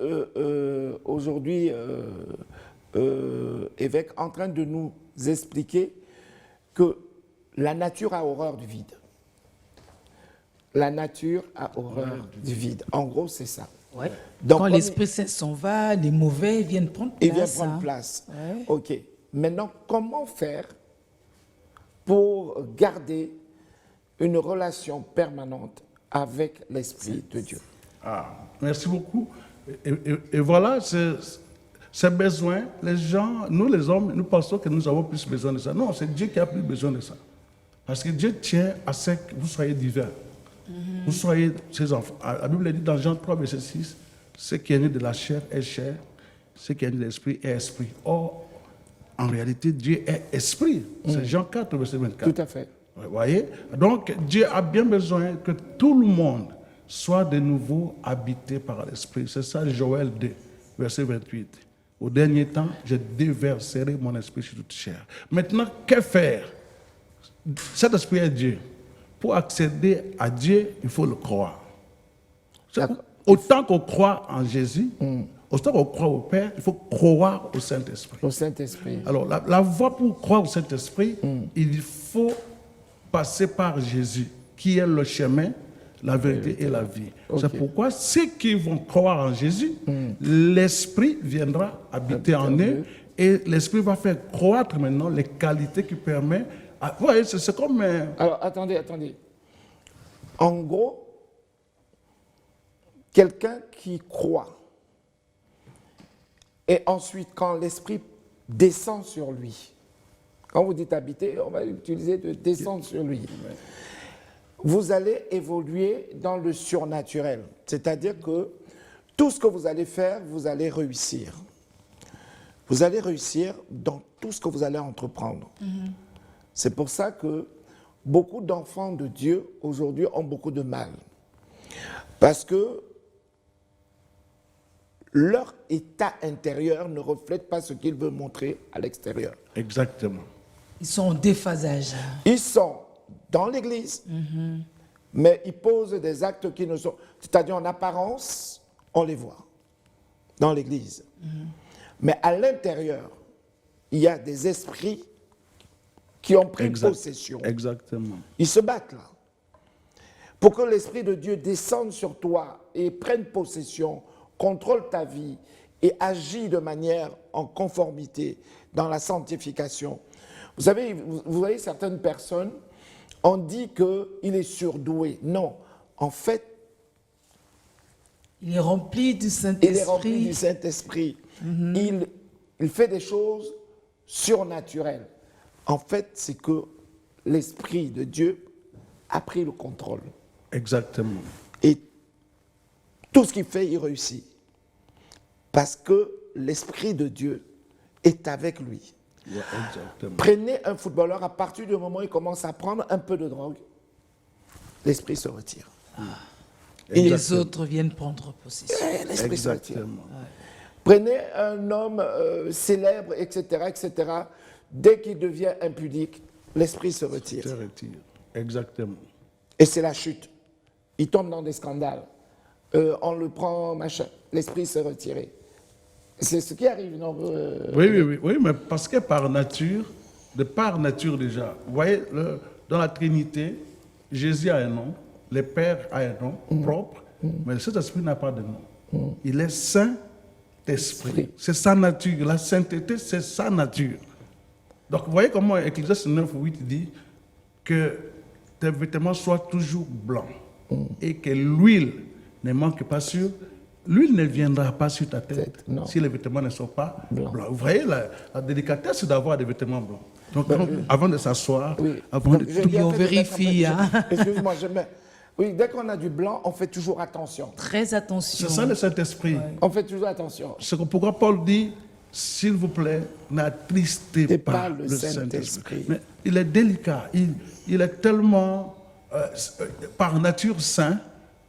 aujourd'hui évêque, en train de nous expliquer que la nature a horreur du vide. La nature a horreur du vide. En gros, c'est ça. Ouais. Donc, Quand l'Esprit Saint s'en va, les mauvais viennent prendre place. il vient prendre place. Ouais. OK. Maintenant, comment faire pour garder une relation permanente avec l'Esprit de Dieu? Merci beaucoup. Et voilà, ces besoins, les gens, nous les hommes, nous pensons que nous avons plus besoin de ça. Non, c'est Dieu qui a plus besoin de ça. Parce que Dieu tient à ce que vous soyez divers. Vous soyez ses enfants. La Bible dit dans Jean 3, verset 6, ce qui est né de la chair est chair, ce qui est né de l'esprit est esprit. Or, en réalité, Dieu est esprit. C'est Jean 4, verset 24. Tout à fait. Vous voyez? Donc, Dieu a bien besoin que tout le monde soit de nouveau habité par l'esprit. C'est ça, Joël 2, verset 28. Au dernier temps, je déverserai mon esprit sur toute chair. Maintenant, que faire? Cet esprit est Dieu. Pour accéder à Dieu, il faut le croire. Autant qu'on croit en Jésus, autant qu'on croit au Père, il faut croire au Saint-Esprit. Au Saint-Esprit. Alors, la voie pour croire au Saint-Esprit, il faut passer par Jésus, qui est le chemin, la vérité et la vie. Ok. C'est pourquoi ceux qui vont croire en Jésus, l'Esprit viendra habiter en eux et l'Esprit va faire croître maintenant les qualités qui permettent... Vous voyez, c'est comme... Alors, attendez. En gros, quelqu'un qui croit, et ensuite, quand l'Esprit descend sur lui, quand vous dites habiter, on va utiliser de descendre sur lui, vous allez évoluer dans le surnaturel. C'est-à-dire que tout ce que vous allez faire, vous allez réussir. Vous allez réussir dans tout ce que vous allez entreprendre. C'est pour ça que beaucoup d'enfants de Dieu aujourd'hui ont beaucoup de mal. Parce que leur état intérieur ne reflète pas ce qu'ils veulent montrer à l'extérieur. Exactement. Ils sont en déphasage. Ils sont dans l'église, mais ils posent des actes qui ne sont... C'est-à-dire en apparence, on les voit dans l'église. Mais à l'intérieur, il y a des esprits qui ont pris possession. Exactement. Ils se battent là. Pour que l'Esprit de Dieu descende sur toi et prenne possession, contrôle ta vie et agit de manière en conformité dans la sanctification. Vous savez, vous voyez certaines personnes, on dit qu'il est surdoué. Non, en fait, il est rempli du Saint-Esprit. il est rempli du Saint-Esprit. Il fait des choses surnaturelles. En fait, c'est que l'Esprit de Dieu a pris le contrôle. Exactement. Et tout ce qu'il fait, il réussit. Parce que l'Esprit de Dieu est avec lui. Ouais, exactement. Prenez un footballeur, à partir du moment où il commence à prendre un peu de drogue, l'Esprit se retire. Et les Exactement. autres viennent prendre possession. L'Esprit se retire. Exactement. Prenez un homme célèbre, etc. Dès qu'il devient impudique, l'Esprit se retire. Se retire. Exactement. Et c'est la chute. Il tombe dans des scandales. On le prend, machin. L'Esprit s'est retiré. C'est ce qui arrive, non? Oui, mais parce que par nature déjà, vous voyez, dans la Trinité, Jésus a un nom, le Père a un nom propre, mais cet esprit n'a pas de nom. Il est Saint-Esprit. C'est sa nature. La sainteté, c'est sa nature. Donc, vous voyez comment Ecclésiaste 9:8 dit que tes vêtements soient toujours blancs et que l'huile ne manque pas sur. L'huile ne viendra pas sur ta tête non. si les vêtements ne sont pas Blanc. blancs. Vous voyez, la délicatesse, c'est d'avoir des vêtements blancs. Donc, avant de s'asseoir, Oui. avant de Donc, j'ai tout... bien on fait de vérifie, mettre un peu- hein. Excuse-moi, oui, dès qu'on a du blanc, on fait toujours attention. Très attention. C'est ça le Saint-Esprit. On fait toujours attention. C'est pourquoi Paul dit, s'il vous plaît, n'attristez Et pas le le Saint-Esprit. Saint-Esprit. Mais il est délicat, il est tellement, par nature saint,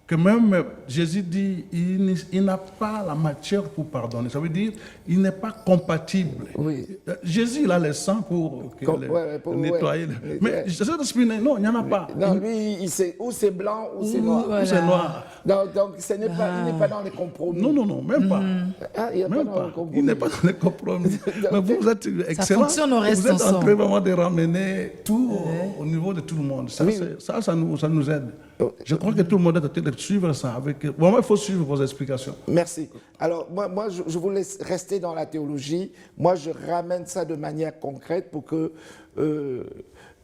que même Jésus dit il n'a pas la matière pour pardonner. Ça veut dire il n'est pas compatible. Oui. Jésus, il a le sang pour nettoyer. Mais le Saint-Esprit, non, il n'y en a pas. Non, lui, ou c'est blanc ou c'est noir. Voilà. Ou c'est noir. Donc il n'est pas dans les compromis. Non, même pas. Ah, il n'est pas Même dans pas. les compromis. Il n'est pas dans les compromis. Mais vous êtes excellent. fonctionne au reste vous êtes en ensemble. train vraiment de ramener tout au niveau de tout le monde. Ça, Oui. ça nous aide. Je crois que tout le monde est en train de suivre ça. Bon, il faut suivre vos explications. Merci. Alors, moi je vous laisse rester dans la théologie. Moi, je ramène ça de manière concrète pour que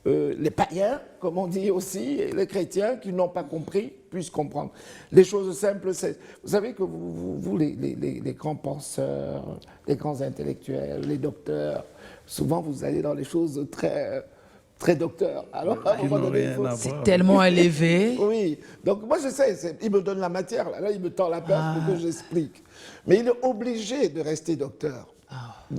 les païens, comme on dit aussi, et les chrétiens qui n'ont pas compris, puissent comprendre. Les choses simples, c'est... Vous savez que vous les grands penseurs, les grands intellectuels, les docteurs, souvent vous allez dans les choses très... très docteurs. Alors, à un Qui moment n'ont donné, il rien faut... à C'est voir. tellement élevé. Oui, donc moi je sais, il me donne la matière, là il me tend la perche pour que j'explique. Mais il est obligé de rester docteur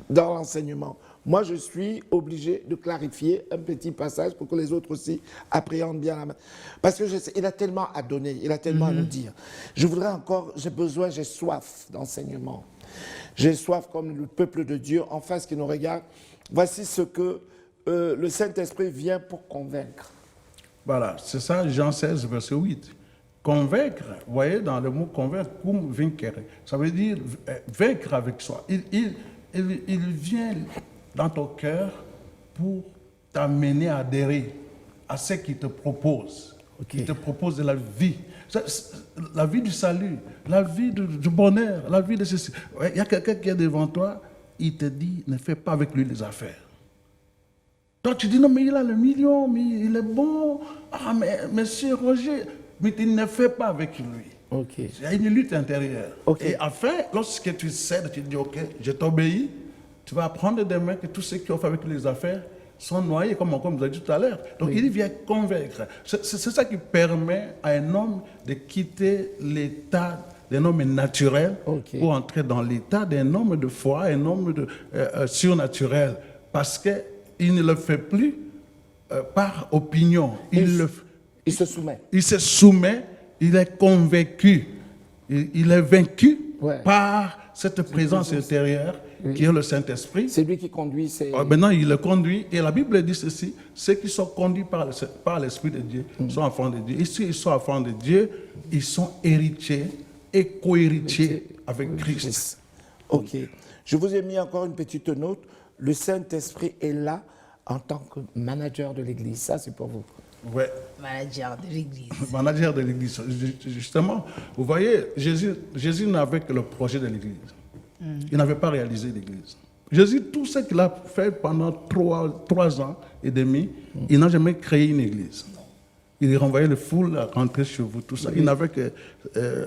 dans l'enseignement. Moi je suis obligé de clarifier un petit passage pour que les autres aussi appréhendent bien la matière. Parce que je sais, il a tellement à donner, il a tellement à nous dire. Je voudrais encore, j'ai soif d'enseignement. J'ai soif comme le peuple de Dieu en face qui nous regarde. Voici ce que le Saint-Esprit vient pour convaincre. Voilà, c'est ça, Jean 16, verset 8. Convaincre, vous voyez, dans le mot convaincre, cum vincere, ça veut dire vaincre avec soi. Il vient dans ton cœur pour t'amener à adhérer à ce qu'il te propose. Ok. Il te propose de la vie. La vie du salut, la vie du bonheur, la vie de ceci. Il y a quelqu'un qui est devant toi, il te dit, ne fais pas avec lui les affaires. Toi, tu dis, non, mais il a le million, mais il est bon. Ah, mais monsieur Roger, mais tu ne fais pas avec lui. Ok. Il y a une lutte intérieure. Ok. Et enfin, lorsque tu cèdes, tu dis, ok, je t'obéis, tu vas apprendre demain que tous ceux qui ont fait avec les affaires sont noyés, comme vous avez dit tout à l'heure. Donc, il vient convaincre. C'est ça qui permet à un homme de quitter l'état d'un homme naturel Ok. pour entrer dans l'état d'un homme de foi, un homme surnaturel. Parce qu'il ne le fait plus par opinion. Il se soumet. Il se soumet, il est convaincu, il est vaincu par cette présence intérieure qui est le Saint-Esprit. C'est lui qui conduit. Maintenant, il le conduit. Et la Bible dit ceci, ceux qui sont conduits par l'Esprit de Dieu sont enfants de Dieu. Et s'ils sont enfants de Dieu, ils sont héritiers et co-héritiers avec Christ. Ok. Je vous ai mis encore une petite note. Le Saint-Esprit est là en tant que manager de l'Église. Ça, c'est pour vous. Ouais. Manager de l'Église. Manager de l'Église. Justement, vous voyez, Jésus n'avait que le projet de l'Église. Il n'avait pas réalisé l'Église. Jésus, tout ce qu'il a fait pendant 3 ans et demi, il n'a jamais créé une Église. Il renvoyait les foules à rentrer chez vous, tout ça. Il n'avait que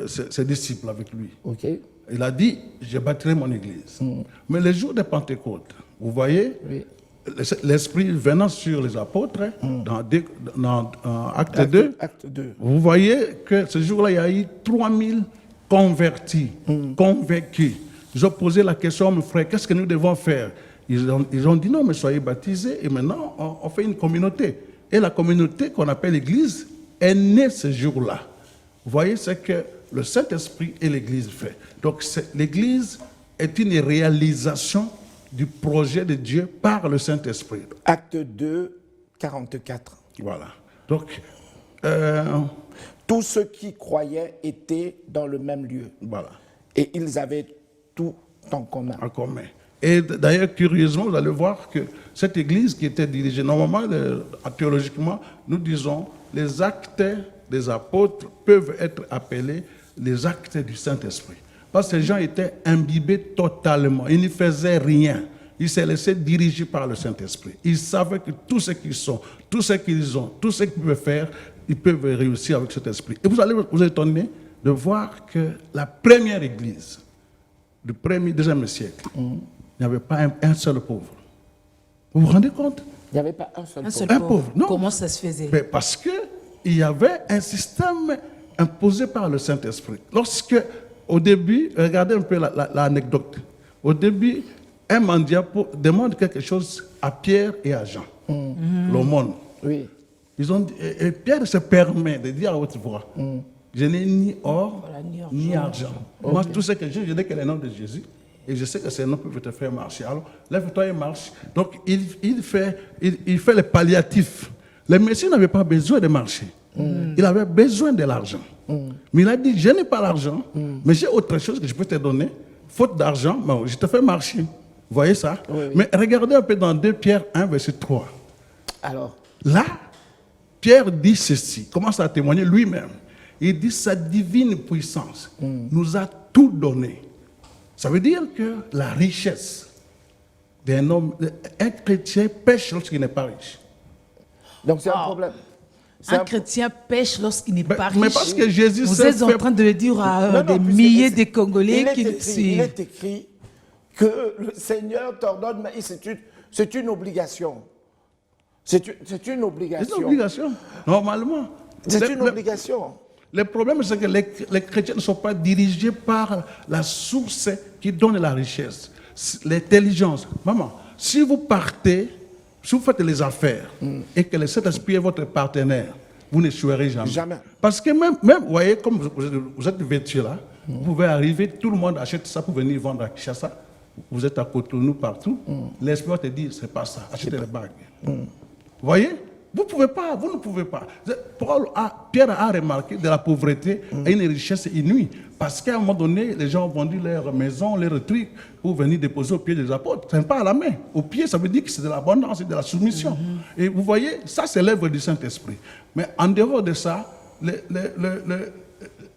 ses disciples avec lui. Ok. Il a dit, je bâtirai mon Église. Mais le jour de Pentecôte, vous voyez, l'Esprit venant sur les apôtres, dans Acte 2, Acte 2. vous voyez que ce jour-là, il y a eu 3000 convertis, convaincus. Ils ont posé la question à mes frères, qu'est-ce que nous devons faire? Ils ont dit non, mais soyez baptisés et maintenant on fait une communauté. Et la communauté qu'on appelle l'Église est née ce jour-là. Vous voyez ce que le Saint-Esprit et l'Église fait. Donc l'Église est une réalisation du projet de Dieu par le Saint-Esprit. Acte 2, 44. Voilà. Donc, tous ceux qui croyaient étaient dans le même lieu. voilà. Et ils avaient tout en commun. En commun. Et d'ailleurs, curieusement, vous allez voir que cette église qui était dirigée, normalement, théologiquement, nous disons, les actes des apôtres peuvent être appelés les actes du Saint-Esprit. Parce que ces gens étaient imbibés totalement. Ils ne faisaient rien. Ils se laissaient diriger par le Saint-Esprit. Ils savaient que tout ce qu'ils sont, tout ce qu'ils ont, tout ce qu'ils peuvent faire, ils peuvent réussir avec cet esprit. Et vous allez vous étonner de voir que la première église du 1er, 2e siècle, il n'y avait pas un seul pauvre. Vous vous rendez compte? Il n'y avait pas un seul Un seul Un pauvre. pauvre, non. Comment ça se faisait? Mais parce qu'il y avait un système imposé par le Saint-Esprit. Lorsque, au début, regardez un peu l'anecdote. Au début, un mendiant demande quelque chose à Pierre et à Jean, l'aumône. Oui. Ils ont dit, et Pierre se permet de dire à haute voix, Je n'ai ni or, Voilà, ni ni argent. argent. Moi, tout ce que j'ai, je n'ai que le nom de Jésus. Et je sais que ces noms peuvent te faire marcher. Alors, lève-toi et marche. Donc, il fait les palliatifs. Le Messie n'avait pas besoin de marcher. Il avait besoin de l'argent. Mais il a dit, je n'ai pas l'argent, mais j'ai autre chose que je peux te donner. Faute d'argent, bon, je te fais marcher. Vous voyez ça? Oui, oui. Mais regardez un peu dans 2 Pierre 1, verset 3. Alors, Là, Pierre dit ceci, commence à témoigner lui-même. Il dit, sa divine puissance nous a tout donné. Ça veut dire que la richesse d'un homme, un chrétien pêche lorsqu'il n'est pas riche. donc c'est un problème. C'est Un chrétien pêche lorsqu'il n'est pas riche. Mais parce que Jésus Vous s'est êtes en fait- train de le dire à Non, non, des puisque milliers c'est- de Congolais qui le il suivent. est écrit que le Seigneur t'ordonne, mais c'est une obligation. C'est une C'est une obligation. obligation, normalement. C'est une obligation. Le problème, c'est que les chrétiens ne sont pas dirigés par la source qui donne la richesse, l'intelligence. Maman, si vous partez, si vous faites les affaires et que le Saint-Esprit est votre partenaire, vous n'échouerez jamais. Jamais. Parce que même vous voyez, comme vous êtes vêtus là, vous pouvez arriver, tout le monde achète ça pour venir vendre à Kinshasa. Vous êtes à Cotonou partout. L'Esprit va te dire, c'est pas ça, achetez les bagues. Vous voyez? Vous ne pouvez pas. Pierre a remarqué de la pauvreté et une richesse inouïe. Parce qu'à un moment donné, les gens ont vendu leurs maisons, leurs trucs, pour venir déposer au pied des apôtres. Ce n'est pas à la main. Au pied, ça veut dire que c'est de l'abondance et de la soumission. Et vous voyez, ça c'est l'œuvre du Saint-Esprit. Mais en dehors de ça,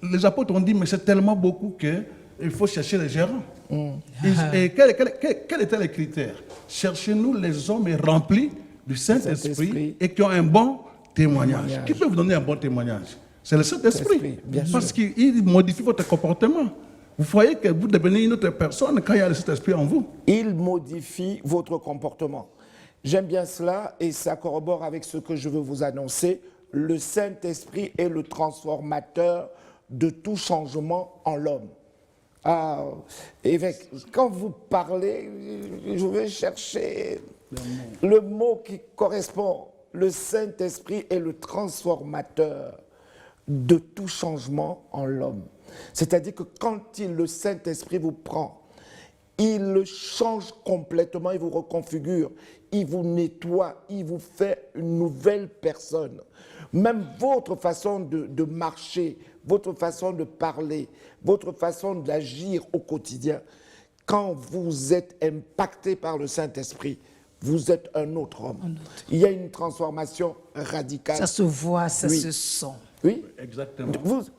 les apôtres ont dit, mais c'est tellement beaucoup qu'il faut chercher les gérants. Et quels étaient les critères? Cherchez-nous les hommes remplis du Saint-Esprit Saint-Esprit. et qui ont un bon témoignage. Qui peut vous donner un bon témoignage? C'est le Saint-Esprit. Saint-Esprit, bien sûr. Parce qu'il modifie votre comportement. Vous voyez que vous devenez une autre personne quand il y a le Saint-Esprit en vous. Il modifie votre comportement. J'aime bien cela et ça corrobore avec ce que je veux vous annoncer. Le Saint-Esprit est le transformateur de tout changement en l'homme. Ah, évêque, quand vous parlez, je vais chercher le mot qui correspond. Le Saint-Esprit est le transformateur de tout changement en l'homme. C'est-à-dire que quand le Saint-Esprit vous prend, il le change complètement, il vous reconfigure, il vous nettoie, il vous fait une nouvelle personne. Même votre façon de marcher, votre façon de parler, votre façon d'agir au quotidien, quand vous êtes impacté par le Saint-Esprit, vous êtes un autre homme. Il y a une transformation radicale. Ça se voit, ça Oui. se sent. Oui. Exactement.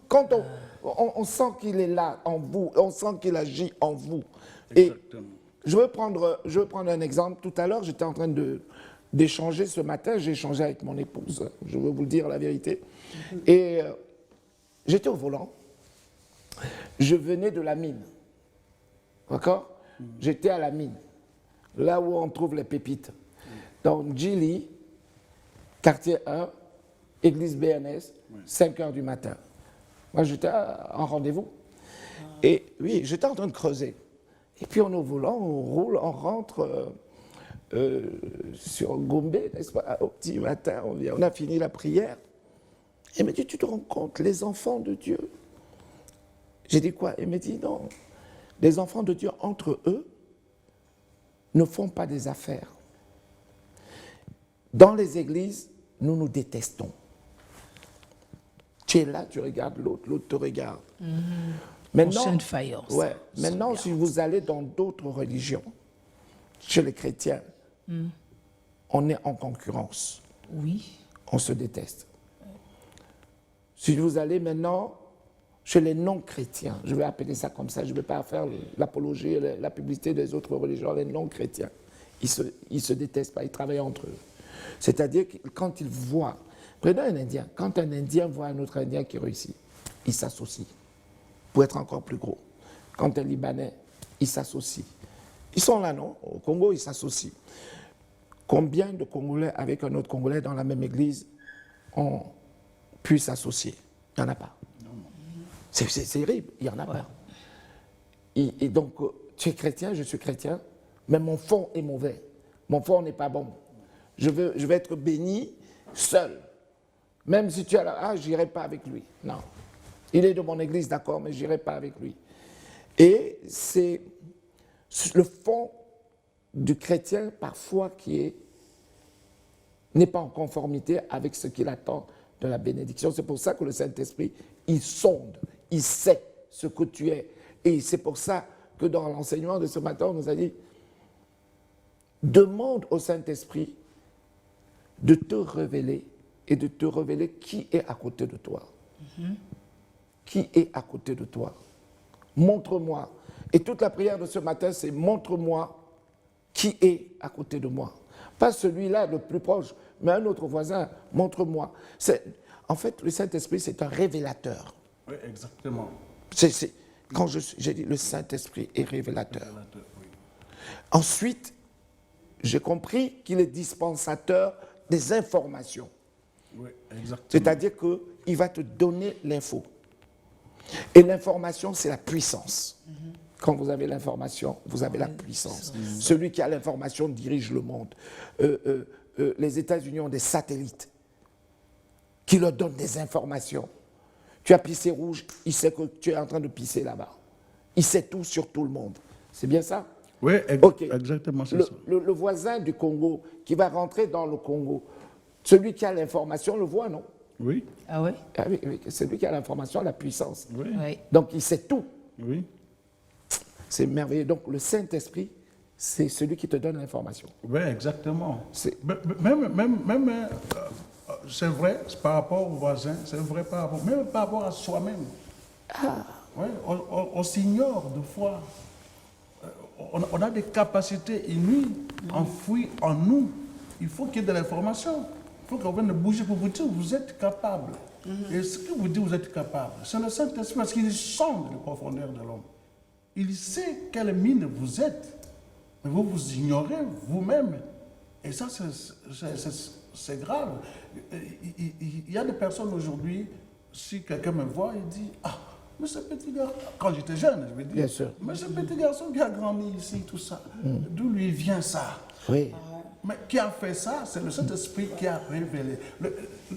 Quand on sent qu'il est là en vous, on sent qu'il agit en vous. Et Exactement. je veux prendre un exemple. Tout à l'heure, j'étais en train d'échanger ce matin, j'ai échangé avec mon épouse, je veux vous le dire la vérité. Et j'étais au volant, je venais de la mine, d'accord? J'étais à la mine, là où on trouve les pépites. Dans Djili, quartier 1, église BNS, 5 h du matin. Moi, j'étais en rendez-vous. Et oui, j'étais en train de creuser. Et puis on est au volant, on roule, on rentre sur Gombe, n'est-ce pas, au petit matin, on a fini la prière. Il me dit, tu te rends compte, les enfants de Dieu. J'ai dit quoi? Il me dit, non, les enfants de Dieu, entre eux, ne font pas des affaires. Dans les églises, nous nous détestons. Tu es là, tu regardes l'autre, l'autre te regarde. Maintenant, Prochaine faïence. ouais, maintenant, si vous allez dans d'autres religions, chez les chrétiens, on est en concurrence. Oui. On se déteste. Si vous allez maintenant chez les non-chrétiens, je vais appeler ça comme ça, je ne vais pas faire l'apologie, la publicité des autres religions, les non-chrétiens, ils se détestent pas, ils travaillent entre eux. C'est-à-dire que quand ils voient, prenons un Indien, quand un Indien voit un autre Indien qui réussit, il s'associe pour être encore plus gros. Quand un Libanais, il s'associe. Ils sont là, non? Au Congo, ils s'associent. Combien de Congolais avec un autre Congolais dans la même église ont pu s'associer? Il n'y en a pas. C'est terrible, il n'y en a pas. Et donc, tu es chrétien, je suis chrétien, mais mon fond est mauvais. Mon fond n'est pas bon. Je vais être béni seul. Même si tu as là, je n'irai pas avec lui. Non. Il est de mon église, d'accord, mais je n'irai pas avec lui. Et c'est le fond du chrétien parfois qui n'est pas en conformité avec ce qu'il attend de la bénédiction. C'est pour ça que le Saint-Esprit, il sonde, il sait ce que tu es. Et c'est pour ça que dans l'enseignement de ce matin, on nous a dit, demande au Saint-Esprit de te révéler et de te révéler qui est à côté de toi. Qui est à côté de toi. Montre-moi. Et toute la prière de ce matin, c'est montre-moi qui est à côté de moi. Pas celui-là le plus proche, mais un autre voisin, montre-moi. En fait, le Saint-Esprit, c'est un révélateur. Oui, exactement. Quand j'ai dit le Saint-Esprit est révélateur. Oui. Ensuite, j'ai compris qu'il est dispensateur des informations. Oui, exactement. C'est-à-dire qu'il va te donner l'info. Et l'information, c'est la puissance. Quand vous avez l'information, vous avez la puissance. Celui qui a l'information dirige le monde. Les États-Unis ont des satellites qui leur donnent des informations. Tu as pissé rouge, il sait que tu es en train de pisser là-bas. Il sait tout sur tout le monde. C'est bien ça? Oui, Ok. exactement, c'est ça. Le voisin du Congo qui va rentrer dans le Congo, celui qui a l'information le voit, non? Oui, Ah ouais? Ah oui, celui qui a l'information a la puissance. oui, Oui. Donc il sait tout. oui. C'est merveilleux. Donc le Saint-Esprit, c'est celui qui te donne l'information. Oui, exactement. C'est- Même c'est vrai par rapport aux voisins, c'est vrai même par rapport à soi-même. Ouais, on s'ignore deux fois. On a des capacités inouïes enfouies en nous. Il faut qu'il y ait de l'information. Il faut qu'on vienne bouger pour vous dire vous êtes capable. Et ce que vous dites vous êtes capable, c'est le Saint-Esprit parce qu'il sonde les profondeurs de l'homme. Il sait quelle mine vous êtes. Mais vous vous ignorez vous-même. Et ça, c'est grave. Il y a des personnes aujourd'hui, si quelqu'un me voit, il dit « Ah, mais ce petit garçon, quand j'étais jeune, je vais dire, Bien sûr. mais ce petit garçon qui a grandi ici, tout ça, d'où lui vient ça ?» Oui. Mais qui a fait ça? C'est le Saint-Esprit qui a révélé.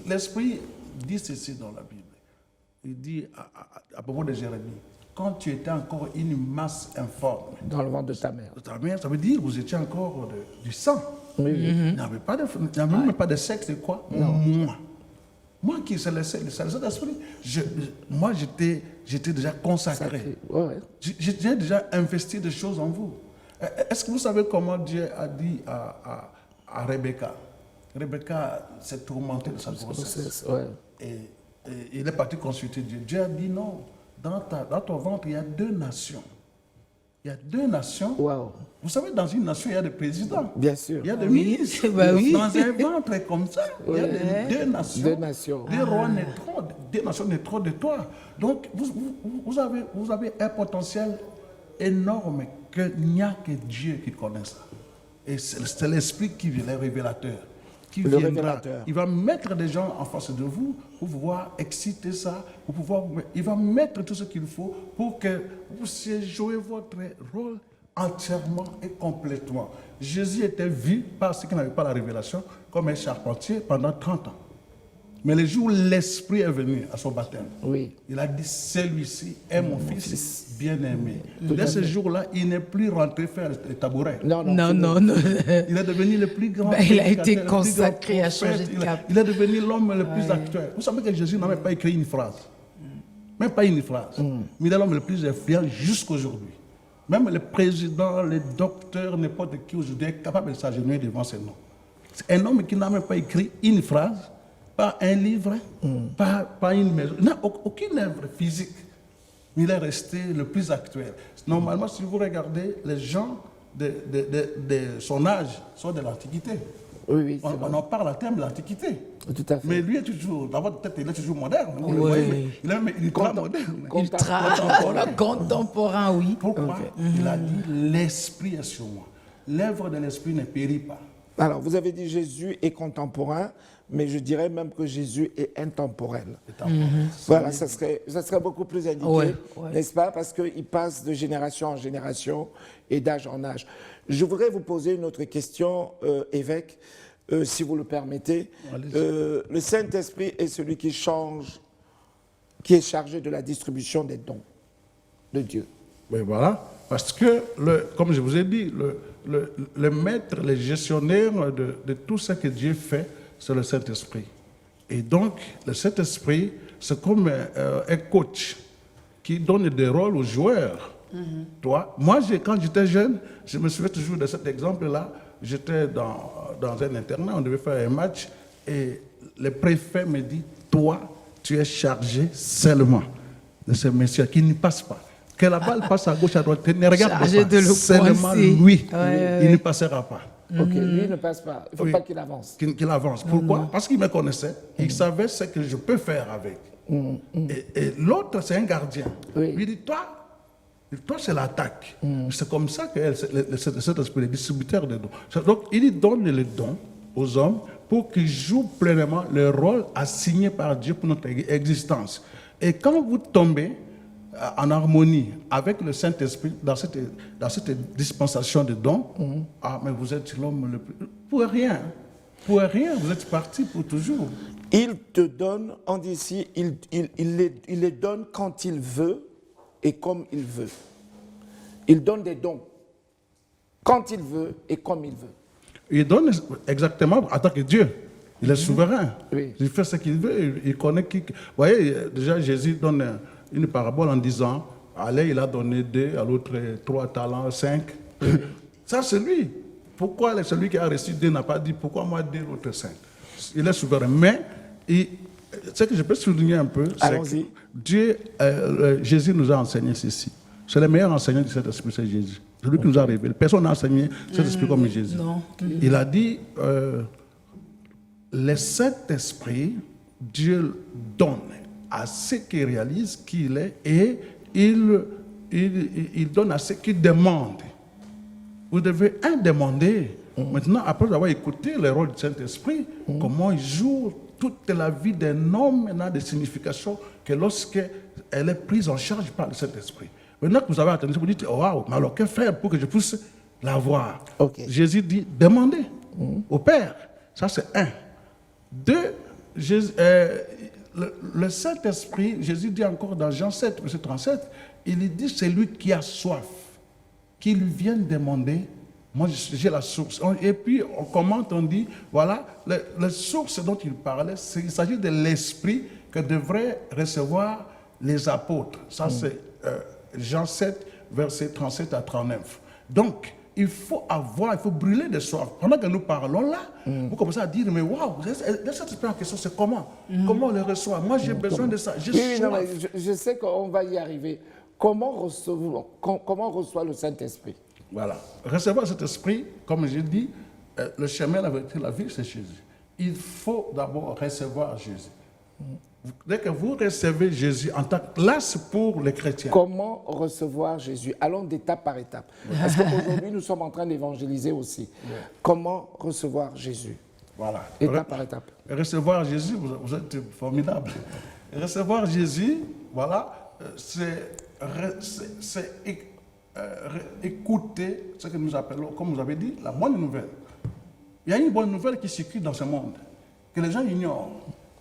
L'Esprit dit ceci dans la Bible. Il dit à propos de Jérémie, quand tu étais encore une masse informe, Dans le ventre de ta mère. ta mère, ça veut dire que vous étiez encore du sang. Oui, oui. Il n'y avait même pas de sexe, c'est quoi? Moi qui c'est le Saint-Esprit, moi j'étais déjà consacré. Ouais. J'ai déjà investi des choses en vous. Est-ce que vous savez comment Dieu a dit à Rebecca? Rebecca s'est tourmentée de sa grossesse. Ouais. Et il est parti consulter Dieu. Dieu a dit non, dans ton ventre, il y a 2 nations. Il y a 2 nations. Wow. Vous savez, dans une nation, il y a des présidents. Bien sûr. Il y a des Oui, ministres. bah oui. Dans un ventre comme ça, il y a deux nations. 2 nations. Des rois naîtront, des nations naîtront de toi. Donc, vous avez un potentiel énorme qu'il n'y a que Dieu qui connaît ça. Et c'est l'Esprit qui vient, le révélateur. Qui Le viendra. révélateur. Il va mettre des gens en face de vous pour pouvoir exciter ça, pour pouvoir, il va mettre tout ce qu'il faut pour que vous puissiez jouer votre rôle entièrement et complètement. Jésus était vu par ceux qui n'avaient pas la révélation comme un charpentier pendant 30 ans. Mais le jour où l'Esprit est venu à son baptême, Oui. il a dit, celui-ci est mon fils bien-aimé. Dès ce jour-là, il n'est plus rentré faire le tabouret. Non. Non. c'est Il Il est devenu le plus grand. a été prédicateur, le plus grand consacré à prophète. changer de cap. Il est devenu l'homme le plus actuel. Vous savez que Jésus n'a même pas écrit une phrase. Même pas une phrase. Mais il est l'homme le plus influent jusqu'aujourd'hui. Même les présidents, les docteurs, n'importe qui aujourd'hui est capable de s'agenouiller devant ce nom. C'est un homme qui n'a même pas écrit une phrase, pas un livre, pas une maison. Il n'a aucune œuvre physique. Mais il est resté le plus actuel. Normalement, si vous regardez, les gens de son âge sont de l'Antiquité. Oui, c'est On en parle à terme de l'Antiquité. tout à fait. Mais lui est toujours, dans votre tête, il est toujours moderne. Vous le Oui. voyez, il est ultra moderne. Contemporain, oui. Pourquoi? Il a dit, l'Esprit est sur moi. L'œuvre de l'Esprit ne périt pas. Alors, vous avez dit Jésus est contemporain, mais je dirais même que Jésus est intemporel. Voilà, ça serait beaucoup plus indiqué, Ouais. n'est-ce pas? Parce qu'il passe de génération en génération et d'âge en âge. Je voudrais vous poser une autre question, évêque, si vous le permettez. Le Saint-Esprit est celui qui change qui est chargé de la distribution des dons de Dieu. Oui, voilà. Parce que, comme je vous ai dit, le maître, le gestionnaire de tout ce que Dieu fait, c'est le Saint-Esprit. Et donc, le Saint-Esprit, c'est comme un coach qui donne des rôles aux joueurs. Toi, moi, quand j'étais jeune, je me souviens toujours de cet exemple-là. J'étais dans un internat, on devait faire un match, et le préfet me dit, toi, tu es chargé seulement de ce monsieur qui ne passe pas. Que la balle passe à gauche, à droite, ne regarde pas. Seulement lui, il ne passera pas. Ok, lui ne passe pas. Il ne faut pas qu'il avance. Qu'il avance. Pourquoi? Parce qu'il me connaissait. Il savait ce que je peux faire avec. Et l'autre, c'est un gardien. Oui. Il dit, toi c'est l'attaque. C'est comme ça que cet esprit, le distributeur de dons. Donc, il donne les dons aux hommes pour qu'ils jouent pleinement le rôle assigné par Dieu pour notre existence. Et quand vous tombez en harmonie avec le Saint-Esprit dans cette dispensation de dons, mais vous êtes l'homme le plus... Pour rien, vous êtes parti pour toujours. Il te donne, on dit ici, il les donne quand il veut et comme il veut. Il donne des dons quand il veut et comme il veut. Il donne exactement en tant que Dieu. Il est souverain. Oui. Il fait ce qu'il veut. Il connaît qui... Vous voyez, déjà Jésus donne une parabole en disant, allez, il a donné 2, à l'autre 3 talents, 5. Ça, c'est lui. Pourquoi celui qui a reçu 2 n'a pas dit, pourquoi moi 2, l'autre 5? Il est souverain. Mais, ce que je peux souligner un peu, c'est que Dieu, Jésus nous a enseigné ceci. C'est le meilleur enseignant de cet esprit, c'est Jésus. C'est lui qui nous a révélé. Personne n'a enseigné cet esprit comme Jésus. Non. Il a dit, le Saint-Esprit, Dieu donne à ceux qui réalisent qui il est et il donne à ceux qui demandent. Vous devez demander. Maintenant, après avoir écouté le rôle du Saint-Esprit, comment il joue toute la vie d'un homme n'a de signification que lorsqu'elle est prise en charge par le Saint-Esprit. Maintenant que vous avez attendu, vous dites, oh, wow, mais alors que faire pour que je puisse l'avoir? Okay. Jésus dit, demandez au Père. Ça, c'est 1. 2, le Saint-Esprit, Jésus dit encore dans Jean 7, verset 37, il dit, c'est lui qui a soif, qui lui vient demander, moi j'ai la source. Et puis on commente, on dit, voilà, la source dont il parlait, il s'agit de l'Esprit que devraient recevoir les apôtres. Ça c'est Jean 7, verset 37 à 39. Donc, il faut brûler de soif. Pendant que nous parlons là, vous commencez à dire, mais waouh, cette esprit en question, c'est comment? Comment on le reçoit? Moi, j'ai besoin de ça. Je sais qu'on va y arriver. Comment reçoit le Saint-Esprit? Voilà. Recevoir cet esprit, comme j'ai dit, le chemin, la vérité, la vie, c'est Jésus. Il faut d'abord recevoir Jésus. Dès que vous recevez Jésus en tant que... Là, c'est pour les chrétiens. Comment recevoir Jésus? Allons d'étape par étape. Parce qu'aujourd'hui, nous sommes en train d'évangéliser aussi. Comment recevoir Jésus? Voilà. Étape par étape. Recevoir Jésus, vous êtes formidable. Recevoir Jésus, voilà, c'est écouter ce que nous appelons, comme vous avez dit, la bonne nouvelle. Il y a une bonne nouvelle qui circule dans ce monde, que les gens ignorent.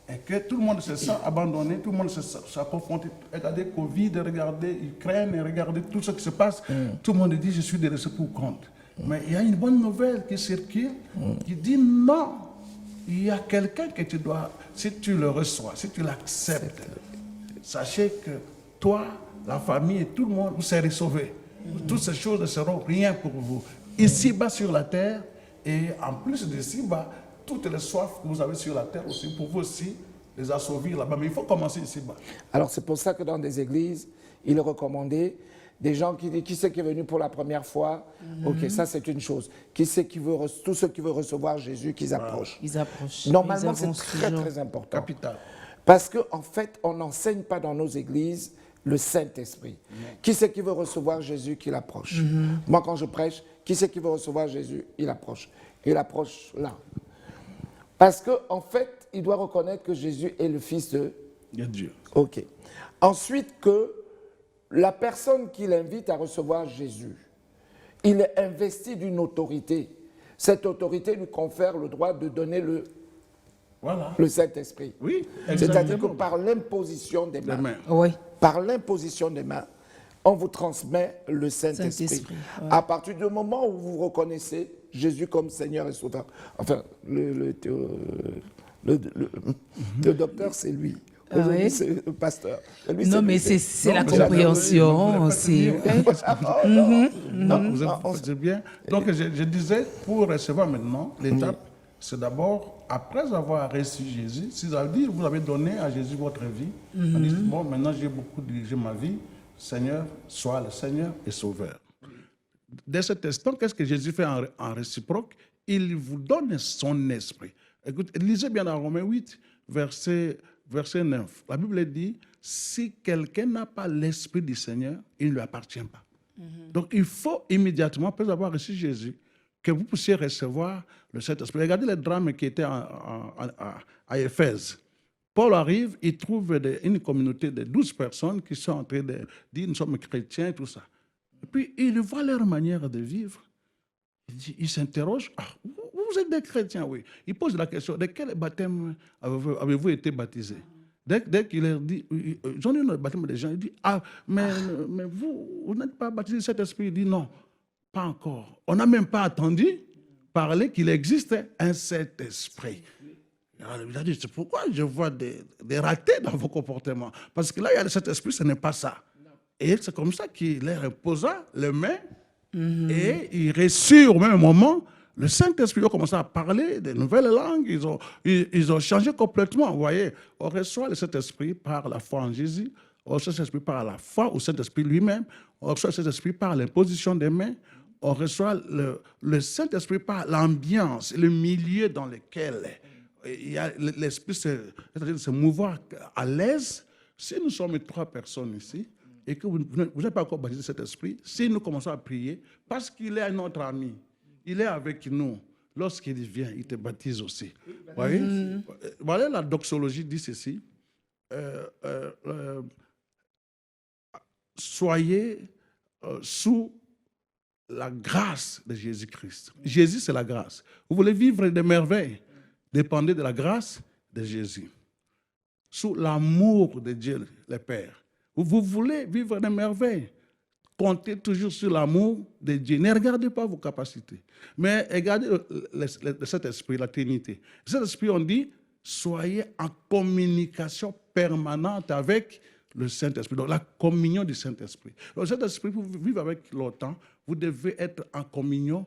Et que tout le monde se sent abandonné, tout le monde se sent confronté. Regardez Covid, regardez Ukraine, regardez tout ce qui se passe. Tout le monde dit, je suis délaissé pour compte. Mais il y a une bonne nouvelle qui circule, qui dit non, il y a quelqu'un que tu dois, si tu le reçois, si tu l'acceptes, sachez que toi, la famille et tout le monde, vous serez sauvés. Toutes ces choses ne seront rien pour vous. Ici-bas sur la terre, et en plus d'ici-bas, toutes les soifs que vous avez sur la terre aussi, pour vous aussi, les assouvir là-bas. Mais il faut commencer ici-bas. Alors c'est pour ça que dans des églises, il est recommandé des gens qui disent, qui c'est qui est venu pour la première fois? Ok, ça c'est une chose. Qui c'est qui veut, tous ceux qui veulent recevoir Jésus, qu'ils approchent. Ils approchent. Normalement, c'est très très important. Capital. Parce qu'en fait, on n'enseigne pas dans nos églises le Saint-Esprit. Qui c'est qui veut recevoir Jésus, qu'il approche. Moi, quand je prêche, qui c'est qui veut recevoir Jésus? Il approche. Il approche là. Parce qu'en fait, il doit reconnaître que Jésus est le Fils de Dieu. Ok. Ensuite, que la personne qui l'invite à recevoir Jésus, il est investi d'une autorité. Cette autorité lui confère le droit de donner Voilà. le Saint-Esprit. Oui, C'est-à-dire que exactement. par l'imposition des mains, Demain. Oui. par l'imposition des mains, on vous transmet le Saint-Esprit. Saint-Esprit, ouais. À partir du moment où vous reconnaissez Jésus comme Seigneur et Sauveur, enfin, le docteur, c'est lui. Aujourd'hui, oui. c'est le pasteur. Lui, Non, mais lui, c'est la Non, mais compréhension. vous C'est Non, vous faites bien. Donc, je disais, pour recevoir maintenant, l'étape, c'est d'abord, après avoir reçu Jésus, si vous avez dit, vous avez donné à Jésus votre vie, on dit, bon, maintenant j'ai beaucoup dirigé ma vie, Seigneur, sois le Seigneur et Sauveur. Dès cet instant, qu'est-ce que Jésus fait en réciproque? Il vous donne son esprit. Écoute, lisez bien dans Romains 8, verset 9. La Bible dit, si quelqu'un n'a pas l'esprit du Seigneur, il ne lui appartient pas. Donc, il faut immédiatement, après avoir reçu Jésus, que vous puissiez recevoir le Saint-Esprit. Regardez le drame qui était à Éphèse. Paul arrive, il trouve une communauté de 12 personnes qui sont en train de dire, nous sommes chrétiens, tout ça. Et puis, il voit leur manière de vivre. Il s'interroge, ah, vous êtes des chrétiens, oui. Il pose la question, de quel baptême avez-vous été baptisé? Dès qu'il leur dit, j'en ai eu le baptême des gens, il dit, ah, mais vous n'êtes pas baptisé de cet esprit? Il dit, non, pas encore. On n'a même pas entendu parler qu'il existe un Saint-Esprit. Il a dit, c'est pourquoi je vois des ratés dans vos comportements. Parce que là, il y a le Saint-Esprit, ce n'est pas ça. Et c'est comme ça qu'il leur imposa les mains et il reçut au même moment le Saint-Esprit. A commencé à parler de nouvelles langues. Ils ont changé complètement. Vous voyez, on reçoit le Saint-Esprit par la foi en Jésus. On reçoit le Saint-Esprit par la foi au Saint-Esprit lui-même. On reçoit le Saint-Esprit par l'imposition des mains. On reçoit le Saint-Esprit par l'ambiance, le milieu dans lequel il y a l'Esprit, c'est-à-dire se mouvoir à l'aise. Si nous sommes 3 personnes ici, et que vous n'êtes pas encore baptisé de cet esprit, si nous commençons à prier, parce qu'il est notre ami, il est avec nous, lorsqu'il vient, il te baptise aussi. Voyez? Voilà, la doxologie dit ceci, soyez sous la grâce de Jésus-Christ. Jésus, c'est la grâce. Vous voulez vivre des merveilles, dépendez de la grâce de Jésus. Sous l'amour de Dieu, le Père. Vous voulez vivre des merveilles. Comptez toujours sur l'amour de Dieu. Ne regardez pas vos capacités. Mais regardez cet esprit, la Trinité. Cet esprit, on dit, soyez en communication permanente avec le Saint-Esprit. Donc, la communion du Saint-Esprit. Donc, cet esprit, pour vivre avec longtemps, vous devez être en communion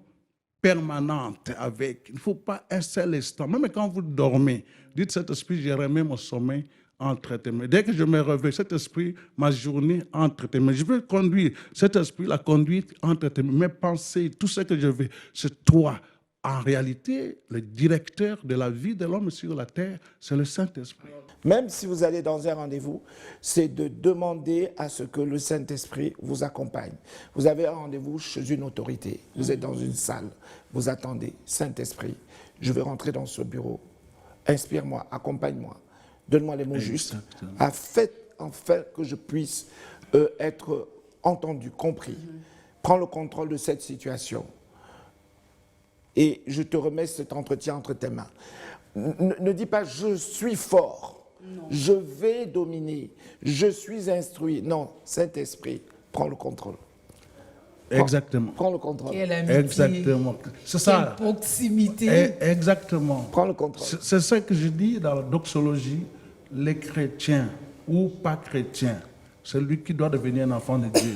permanente avec. Il ne faut pas un seul instant. Même quand vous dormez, dites cet esprit, j'ai remis mon sommeil entre tes mains. Dès que je me réveille, cet esprit, ma journée entre tes mains. Je veux conduire cet esprit, la conduite entre tes mains. Mes pensées, tout ce que je veux, c'est toi. En réalité, le directeur de la vie de l'homme sur la terre, c'est le Saint-Esprit. Même si vous allez dans un rendez-vous, c'est de demander à ce que le Saint-Esprit vous accompagne. Vous avez un rendez-vous chez une autorité, vous êtes dans une salle, vous attendez, Saint-Esprit, je vais rentrer dans ce bureau, inspire-moi, accompagne-moi, donne-moi les mots justes, afin que je puisse être entendu, compris. Prends le contrôle de cette situation et je te remets cet entretien entre tes mains. Ne dis pas « je suis fort ». Non. Je vais dominer, je suis instruit. Non, Saint-Esprit, prends le contrôle. Exactement. Prends le contrôle. Quelle amitié. Exactement. C'est ça. Quelle proximité. Exactement. Prends le contrôle. C'est ça que je dis dans la doxologie. Les chrétiens ou pas chrétiens, c'est lui qui doit devenir un enfant de Dieu.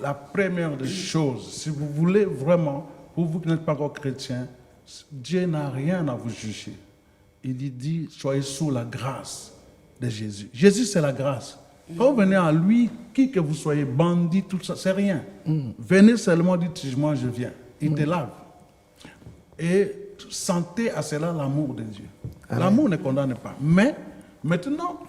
La première des choses, si vous voulez vraiment, pour vous qui n'êtes pas encore chrétien, Dieu n'a rien à vous juger. Il dit, soyez sous la grâce de Jésus. Jésus, c'est la grâce. Quand vous venez à lui, qui que vous soyez, bandit, tout ça, c'est rien. Venez seulement, dites, moi je viens. Il te lave. Et sentez à cela l'amour de Dieu. L'amour ne condamne pas. Mais maintenant,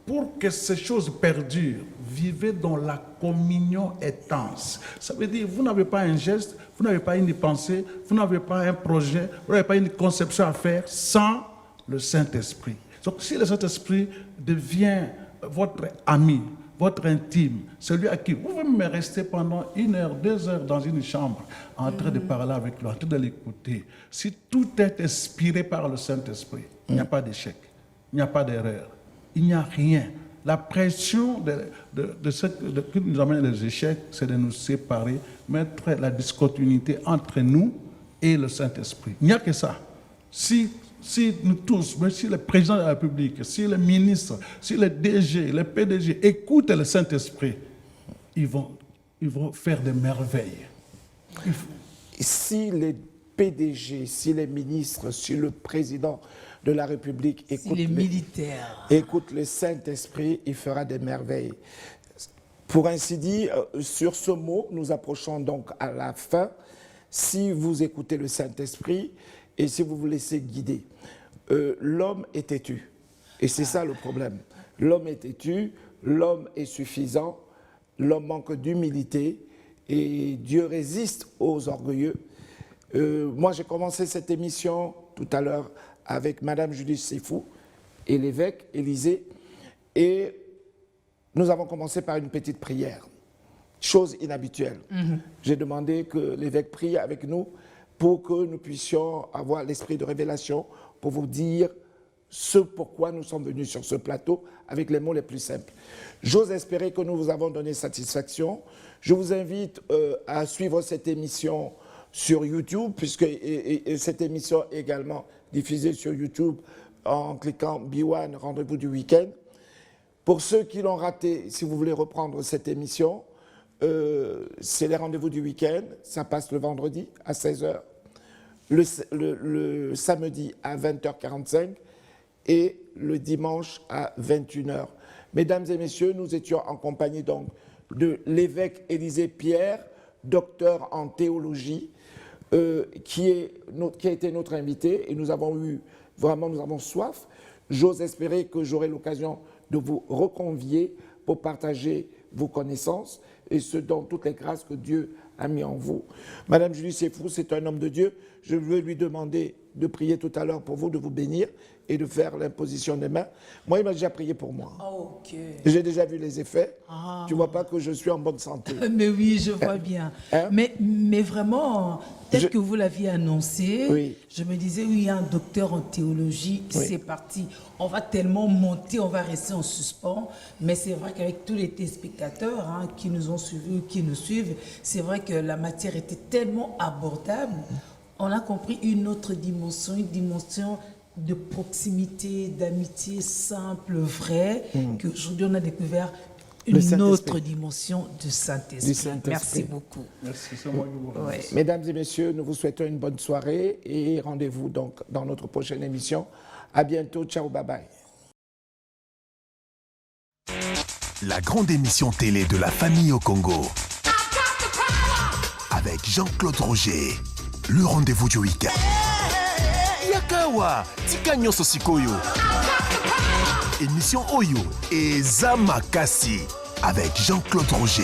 pour que ces choses perdurent, vivez dans la communion intense. Ça veut dire, vous n'avez pas un geste, vous n'avez pas une pensée, vous n'avez pas un projet, vous n'avez pas une conception à faire sans le Saint-Esprit. Donc, si le Saint-Esprit devient votre ami, votre intime, celui à qui vous pouvez me rester pendant 1 heure, 2 heures dans une chambre, en train de parler avec lui, en train de l'écouter. Si tout est inspiré par le Saint-Esprit, il n'y a pas d'échec, il n'y a pas d'erreur, il n'y a rien. La pression de ce qui nous amène les échecs, c'est de nous séparer, mettre la discontinuité entre nous et le Saint-Esprit. Il n'y a que ça. Si nous tous, mais si le président de la République, si les ministres, si les DG, les PDG écoutent le Saint-Esprit, ils vont faire des merveilles. Si les PDG, si les ministres, si le président de la République Si les militaires. écoute le Saint-Esprit, il fera des merveilles. Pour ainsi dire, sur ce mot, nous approchons donc à la fin. Si vous écoutez le Saint-Esprit et si vous vous laissez guider, l'homme est têtu. Et c'est ça le problème. L'homme est têtu, l'homme est suffisant, l'homme manque d'humilité et Dieu résiste aux orgueilleux. Moi, j'ai commencé cette émission tout à l'heure avec Madame Julie Sefou et l'évêque Élisée. Et nous avons commencé par une petite prière, chose inhabituelle. J'ai demandé que l'évêque prie avec nous pour que nous puissions avoir l'esprit de révélation pour vous dire ce pourquoi nous sommes venus sur ce plateau avec les mots les plus simples. J'ose espérer que nous vous avons donné satisfaction. Je vous invite à suivre cette émission sur YouTube, puisque cette émission est également diffusée sur YouTube en cliquant B1, rendez-vous du week-end. Pour ceux qui l'ont raté, si vous voulez reprendre cette émission, c'est les rendez-vous du week-end. Ça passe le vendredi à 16h, le samedi à 20h45 et le dimanche à 21h. Mesdames et messieurs, nous étions en compagnie donc de l'évêque Élisée Pierre, docteur en théologie, qui a été notre invité et nous avons soif. J'ose espérer que j'aurai l'occasion de vous reconvier pour partager vos connaissances et ce dont toutes les grâces que Dieu a mis en vous. Madame Julie Sefou, c'est un homme de Dieu. Je veux lui demander de prier tout à l'heure pour vous, de vous bénir et de faire l'imposition des mains. Moi, il m'a déjà prié pour moi. Ok. J'ai déjà vu les effets. Tu ne vois pas que je suis en bonne santé. Mais oui, je vois bien. Mais vraiment, tel que vous l'aviez annoncé, Oui. je me disais, oui, il y a un docteur en théologie, c'est parti. On va tellement monter, on va rester en suspens. Mais c'est vrai qu'avec tous les téléspectateurs qui nous ont suivis, qui nous suivent, c'est vrai que la matière était tellement abordable. On a compris une autre dimension, une dimension de proximité, d'amitié simple, vraie, qu'aujourd'hui on a découvert une autre dimension du Saint-Esprit. Merci beaucoup. Merci, c'est moi qui vous remercie. Mesdames et messieurs, nous vous souhaitons une bonne soirée et rendez-vous donc dans notre prochaine émission. À bientôt, ciao, bye bye. La grande émission télé de la famille au Congo. Avec Jean-Claude Roger. Le rendez-vous du week-end. Yakawa, tika nyonso sikoyo. Émission Oyo et Zamakasi avec Jean-Claude Roger.